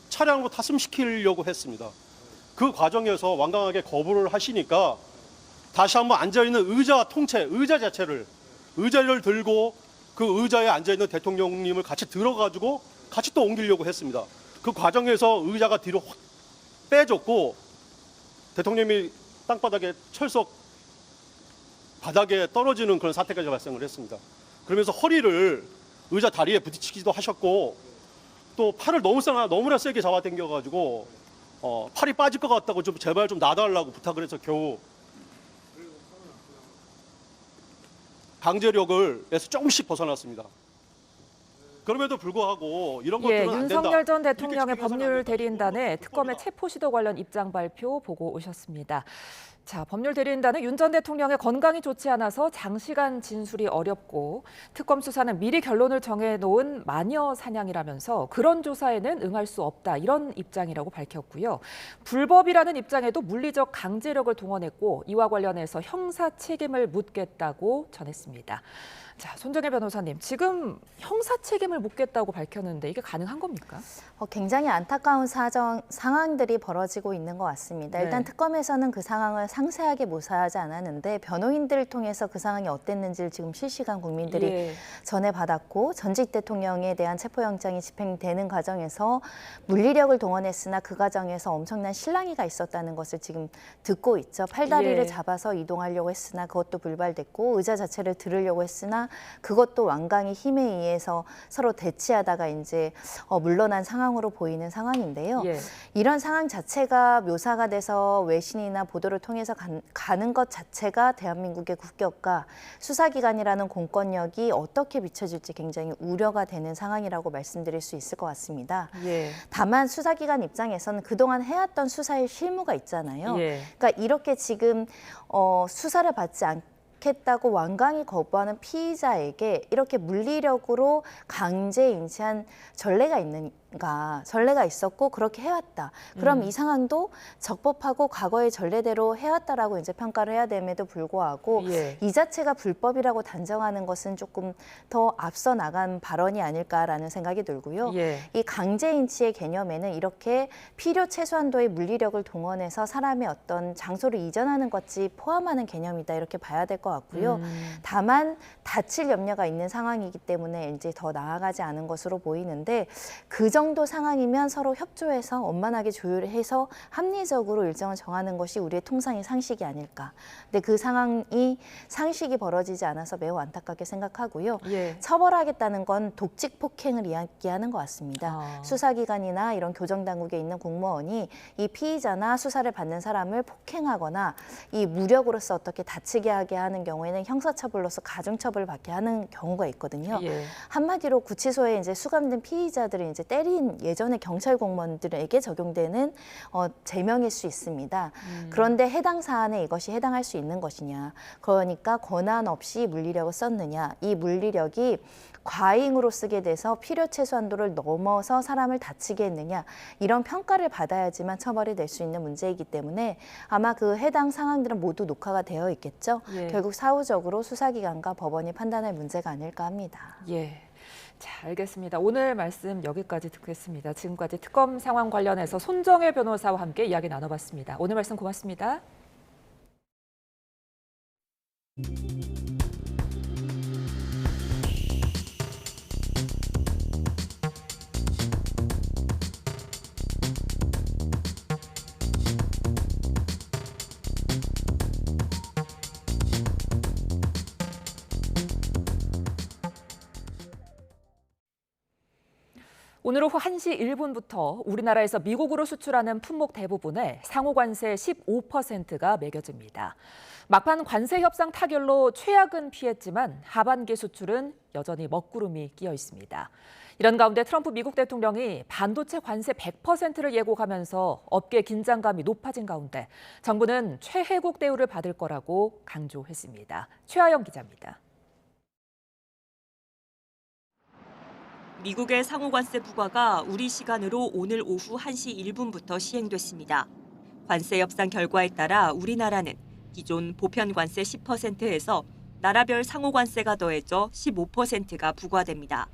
차량으로 탑승시키려고 했습니다. 그 과정에서 완강하게 거부를 하시니까 다시 한번 앉아있는 의자 통째, 의자를 들고 그 의자에 앉아있는 대통령님을 같이 들어가지고 같이 또 옮기려고 했습니다. 그 과정에서 의자가 뒤로 확 빼졌고 대통령이 땅바닥에 철석 바닥에 떨어지는 그런 사태까지 발생을 했습니다. 그러면서 허리를 의자 다리에 부딪히기도 하셨고 또 팔을 너무나 세게 잡아당겨가지고 팔이 빠질 것 같다고 좀 제발 좀 놔달라고 부탁을 해서 겨우 강제력에서 조금씩 벗어났습니다. 그럼에도 불구하고 이런 것들은 안 된다. 윤석열 전 대통령의 법률 대리인단의 특검의 체포 시도 관련 입장 발표 보고 오셨습니다. 자, 법률 대리인단은 윤 전 대통령의 건강이 좋지 않아서 장시간 진술이 어렵고 특검 수사는 미리 결론을 정해놓은 마녀 사냥이라면서 그런 조사에는 응할 수 없다 이런 입장이라고 밝혔고요. 불법이라는 입장에도 물리적 강제력을 동원했고 이와 관련해서 형사 책임을 묻겠다고 전했습니다. 자, 손정혜 변호사님, 지금 형사 책임을 묻겠다고 밝혔는데 이게 가능한 겁니까? 굉장히 안타까운 상황들이 벌어지고 있는 것 같습니다. 일단 특검에서는 그 상황을 상세하게 묘사하지 않았는데 변호인들을 통해서 그 상황이 어땠는지를 지금 실시간 국민들이 전해받았고 전직 대통령에 대한 체포영장이 집행되는 과정에서 물리력을 동원했으나 그 과정에서 엄청난 실랑이가 있었다는 것을 지금 듣고 있죠. 팔다리를 잡아서 이동하려고 했으나 그것도 불발됐고 의자 자체를 들으려고 했으나 그것도 완강히 힘에 의해서 서로 대치하다가 이제 물러난 상황으로 보이는 상황인데요. 이런 상황 자체가 묘사가 돼서 외신이나 보도를 통해서 가는 것 자체가 대한민국의 국격과 수사기관이라는 공권력이 어떻게 비춰질지 굉장히 우려가 되는 상황이라고 말씀드릴 수 있을 것 같습니다. 다만 수사기관 입장에서는 그동안 해왔던 수사의 실무가 있잖아요. 그러니까 이렇게 지금 수사를 받지 않겠다고 완강히 거부하는 피의자에게 이렇게 물리력으로 강제 인치한 전례가 있었고 그렇게 해왔다. 그럼 이 상황도 적법하고 과거의 전례대로 해왔다라고 이제 평가를 해야 됨에도 불구하고 이 자체가 불법이라고 단정하는 것은 조금 더 앞서 나간 발언이 아닐까라는 생각이 들고요. 이 강제 인치의 개념에는 이렇게 필요 최소한도의 물리력을 동원해서 사람의 어떤 장소를 이전하는 것이 포함하는 개념이다 이렇게 봐야 될 것 같고요. 다만 다칠 염려가 있는 상황이기 때문에 이제 더 나아가지 않은 것으로 보이는데 그 정도 상황이면 서로 협조해서 원만하게 조율해서 합리적으로 일정을 정하는 것이 우리의 통상의 상식이 아닐까. 근데 그 상식이 벌어지지 않아서 매우 안타깝게 생각하고요. 처벌하겠다는 건 독직 폭행을 이야기하는 것 같습니다. 수사기관이나 이런 교정당국에 있는 공무원이 이 피의자나 수사를 받는 사람을 폭행하거나 이 무력으로서 어떻게 다치게 하게 하는 경우에는 형사처벌로서 가중처벌을 받게 하는 경우가 있거든요. 한마디로 구치소에 이제 수감된 피의자들을 이제 때린 예전의 경찰 공무원들에게 적용되는 제명일 수 있습니다. 그런데 해당 사안에 이것이 해당할 수 있는 것이냐. 그러니까 권한 없이 물리력을 썼느냐. 이 물리력이 과잉으로 쓰게 돼서 필요 최소한도를 넘어서 사람을 다치게 했느냐. 이런 평가를 받아야지만 처벌이 될 수 있는 문제이기 때문에 아마 그 해당 상황들은 모두 녹화가 되어 있겠죠. 결국 사후적으로 수사기관과 법원이 판단할 문제가 아닐까 합니다. 자, 알겠습니다. 오늘 말씀 여기까지 듣겠습니다. 지금까지 특검 상황 관련해서 손정혜 변호사와 함께 이야기 나눠봤습니다. 오늘 말씀 고맙습니다. 오늘 오후 1시 1분부터 우리나라에서 미국으로 수출하는 품목 대부분에 상호관세 15%가 매겨집니다. 막판 관세 협상 타결로 최악은 피했지만 하반기 수출은 여전히 먹구름이 끼어 있습니다. 이런 가운데 트럼프 미국 대통령이 반도체 관세 100%를 예고하면서 업계 긴장감이 높아진 가운데 정부는 최혜국 대우를 받을 거라고 강조했습니다. 최하영 기자입니다. 미국의 상호관세 부과가 우리 시간으로 오늘 오후 1시 1분부터 시행됐습니다. 관세 협상 결과에 따라 우리나라는 기존 보편 관세 10%에서 나라별 상호관세가 더해져 15%가 부과됩니다.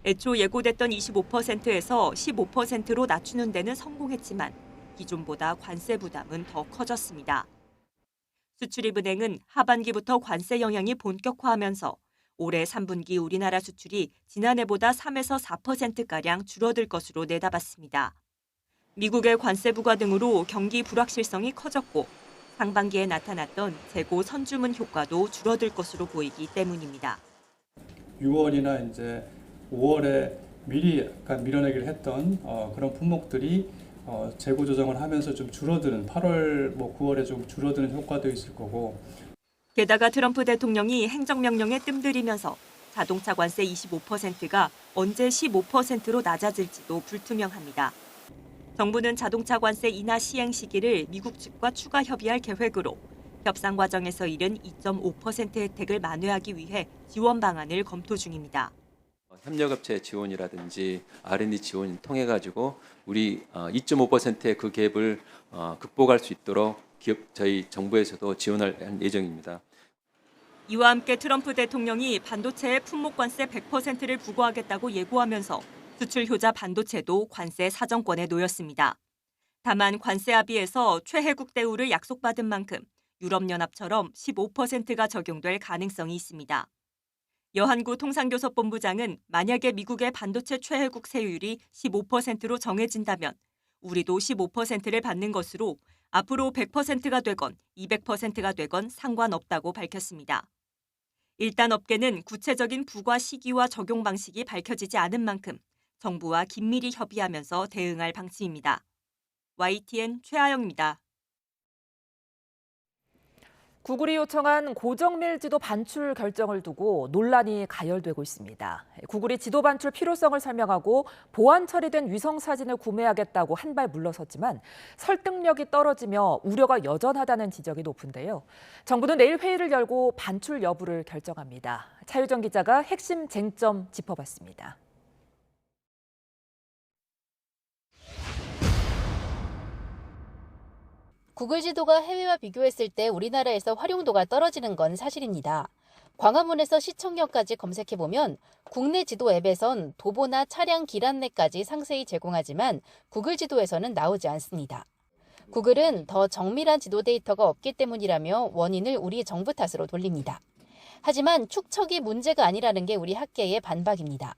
애초 예고됐던 25%에서 15%로 낮추는 데는 성공했지만 기존보다 관세 부담은 더 커졌습니다. 수출입은행은 하반기부터 관세 영향이 본격화하면서 올해 3분기 우리나라 수출이 지난해보다 3에서 4%가량 줄어들 것으로 내다봤습니다. 미국의 관세 부과 등으로 경기 불확실성이 커졌고 상반기에 나타났던 재고 선주문 효과도 줄어들 것으로 보이기 때문입니다. 6월이나 이제 5월에 미리 약간 밀어내기를 했던 그런 품목들이 재고 조정을 하면서 좀 줄어드는 8월, 9월에 좀 줄어드는 효과도 있을 거고. 게다가 트럼프 대통령이 행정명령에 뜸들이면서 자동차 관세 25%가 언제 15%로 낮아질지도 불투명합니다. 정부는 자동차 관세 인하 시행 시기를 미국 측과 추가 협의할 계획으로 협상 과정에서 잃은 2.5% 혜택을 만회하기 위해 지원 방안을 검토 중입니다. 협력업체 지원이라든지 R&D 지원 통해 가지고 우리 2.5%의 그 갭을 극복할 수 있도록 저희 정부에서도 지원할 예정입니다. 이와 함께 트럼프 대통령이 반도체의 품목 관세 100%를 부과하겠다고 예고하면서 수출 효자 반도체도 관세 사정권에 놓였습니다. 다만 관세 합의에서 최혜국 대우를 약속받은 만큼 유럽연합처럼 15%가 적용될 가능성이 있습니다. 여한구 통상교섭본부장은 만약에 미국의 반도체 최혜국 세율이 15%로 정해진다면 우리도 15%를 받는 것으로 앞으로 100%가 되건 200%가 되건 상관없다고 밝혔습니다. 일단 업계는 구체적인 부과 시기와 적용 방식이 밝혀지지 않은 만큼 정부와 긴밀히 협의하면서 대응할 방침입니다. YTN 최하영입니다. 구글이 요청한 고정밀 지도 반출 결정을 두고 논란이 가열되고 있습니다. 구글이 지도 반출 필요성을 설명하고 보안 처리된 위성 사진을 구매하겠다고 한 발 물러섰지만 설득력이 떨어지며 우려가 여전하다는 지적이 높은데요. 정부는 내일 회의를 열고 반출 여부를 결정합니다. 차유정 기자가 핵심 쟁점 짚어봤습니다. 구글 지도가 해외와 비교했을 때 우리나라에서 활용도가 떨어지는 건 사실입니다. 광화문에서 시청역까지 검색해보면 국내 지도 앱에선 도보나 차량 길 안내까지 상세히 제공하지만 구글 지도에서는 나오지 않습니다. 구글은 더 정밀한 지도 데이터가 없기 때문이라며 원인을 우리 정부 탓으로 돌립니다. 하지만 축척이 문제가 아니라는 게 우리 학계의 반박입니다.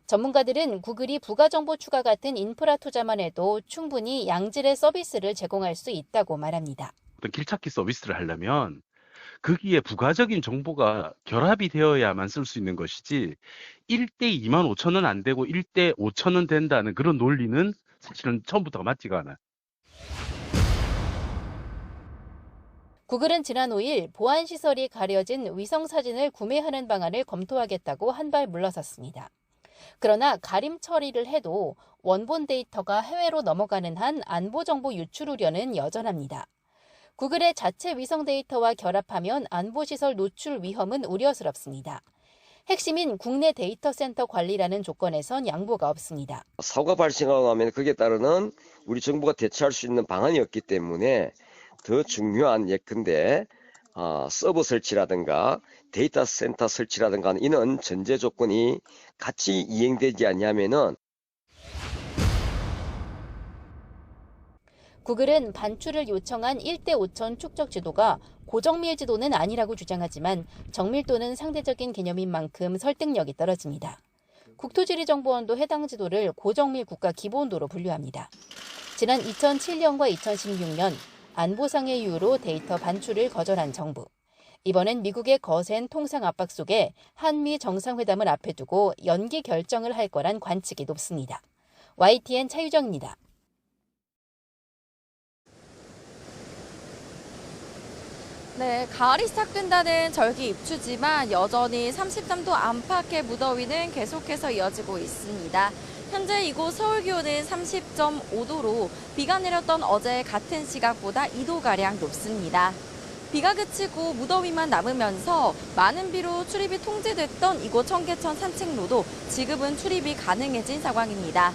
전문가들은 구글이 부가정보 추가 같은 인프라 투자만 해도 충분히 양질의 서비스를 제공할 수 있다고 말합니다. 어떤 길찾기 서비스를 하려면 거기에 부가적인 정보가 결합이 되어야만 쓸 수 있는 것이지 1대 25,000원 안 되고 1대 5,000원 된다는 그런 논리는 사실은 처음부터 맞지가 않아요. 구글은 지난 5일 보안시설이 가려진 위성사진을 구매하는 방안을 검토하겠다고 한 발 물러섰습니다. 그러나 가림 처리를 해도 원본 데이터가 해외로 넘어가는 한 안보정보 유출 우려는 여전합니다. 구글의 자체 위성 데이터와 결합하면 안보시설 노출 위험은 우려스럽습니다. 핵심인 국내 데이터 센터 관리라는 조건에선 양보가 없습니다. 사고가 발생하고 나면 거기에 따르는 우리 정부가 대처할 수 있는 방안이 없기 때문에 더 중요한 예컨대 서버 설치라든가 데이터 센터 설치라든가 이런 전제 조건이 같이 이행되지 않냐면은 구글은 반출을 요청한 1대 5,000 축적 지도가 고정밀 지도는 아니라고 주장하지만 정밀도는 상대적인 개념인 만큼 설득력이 떨어집니다. 국토지리정보원도 해당 지도를 고정밀 국가 기본도로 분류합니다. 지난 2007년과 2016년 안보상의 이유로 데이터 반출을 거절한 정부. 이번엔 미국의 거센 통상 압박 속에 한미 정상회담을 앞에 두고 연기 결정을 할 거란 관측이 높습니다. YTN 차유정입니다. 네, 가을이 시작된다는 절기 입추지만 여전히 33도 안팎의 무더위는 계속해서 이어지고 있습니다. 현재 이곳 서울 기온은 30.5도로 비가 내렸던 어제 같은 시각보다 2도가량 높습니다. 비가 그치고 무더위만 남으면서 많은 비로 출입이 통제됐던 이곳 청계천 산책로도 지금은 출입이 가능해진 상황입니다.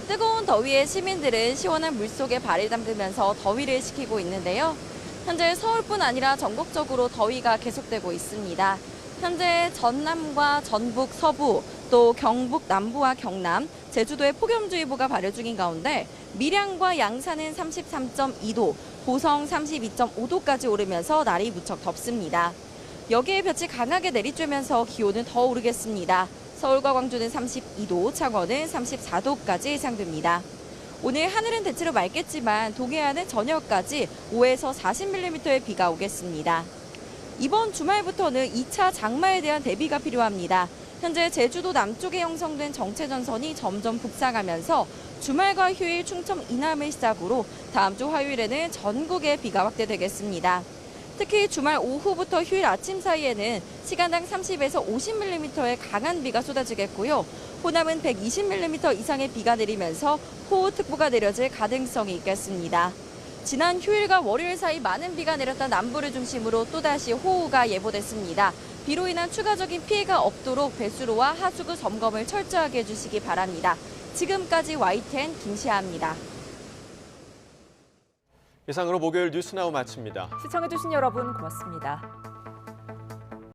뜨거운 더위에 시민들은 시원한 물속에 발을 담그면서 더위를 식히고 있는데요. 현재 서울뿐 아니라 전국적으로 더위가 계속되고 있습니다. 현재 전남과 전북, 서부, 또 경북 남부와 경남, 제주도에 폭염주의보가 발효 중인 가운데 밀양과 양산은 33.2도, 고성 32.5도까지 오르면서 날이 무척 덥습니다. 여기에 볕이 강하게 내리쬐면서 기온은 더 오르겠습니다. 서울과 광주는 32도, 창원은 34도까지 예상됩니다. 오늘 하늘은 대체로 맑겠지만 동해안은 저녁까지 5에서 40mm의 비가 오겠습니다. 이번 주말부터는 2차 장마에 대한 대비가 필요합니다. 현재 제주도 남쪽에 형성된 정체전선이 점점 북상하면서 주말과 휴일 충청 이남을 시작으로 다음 주 화요일에는 전국에 비가 확대되겠습니다. 특히 주말 오후부터 휴일 아침 사이에는 시간당 30에서 50mm의 강한 비가 쏟아지겠고요. 호남은 120mm 이상의 비가 내리면서 호우특보가 내려질 가능성이 있겠습니다. 지난 휴일과 월요일 사이 많은 비가 내렸던 남부를 중심으로 또다시 호우가 예보됐습니다. 비로 인한 추가적인 피해가 없도록 배수로와 하수구 점검을 철저하게 해주시기 바랍니다. 지금까지 YTN 김시아입니다. 이상으로 목요일 뉴스나우 마칩니다. 시청해주신 여러분 고맙습니다.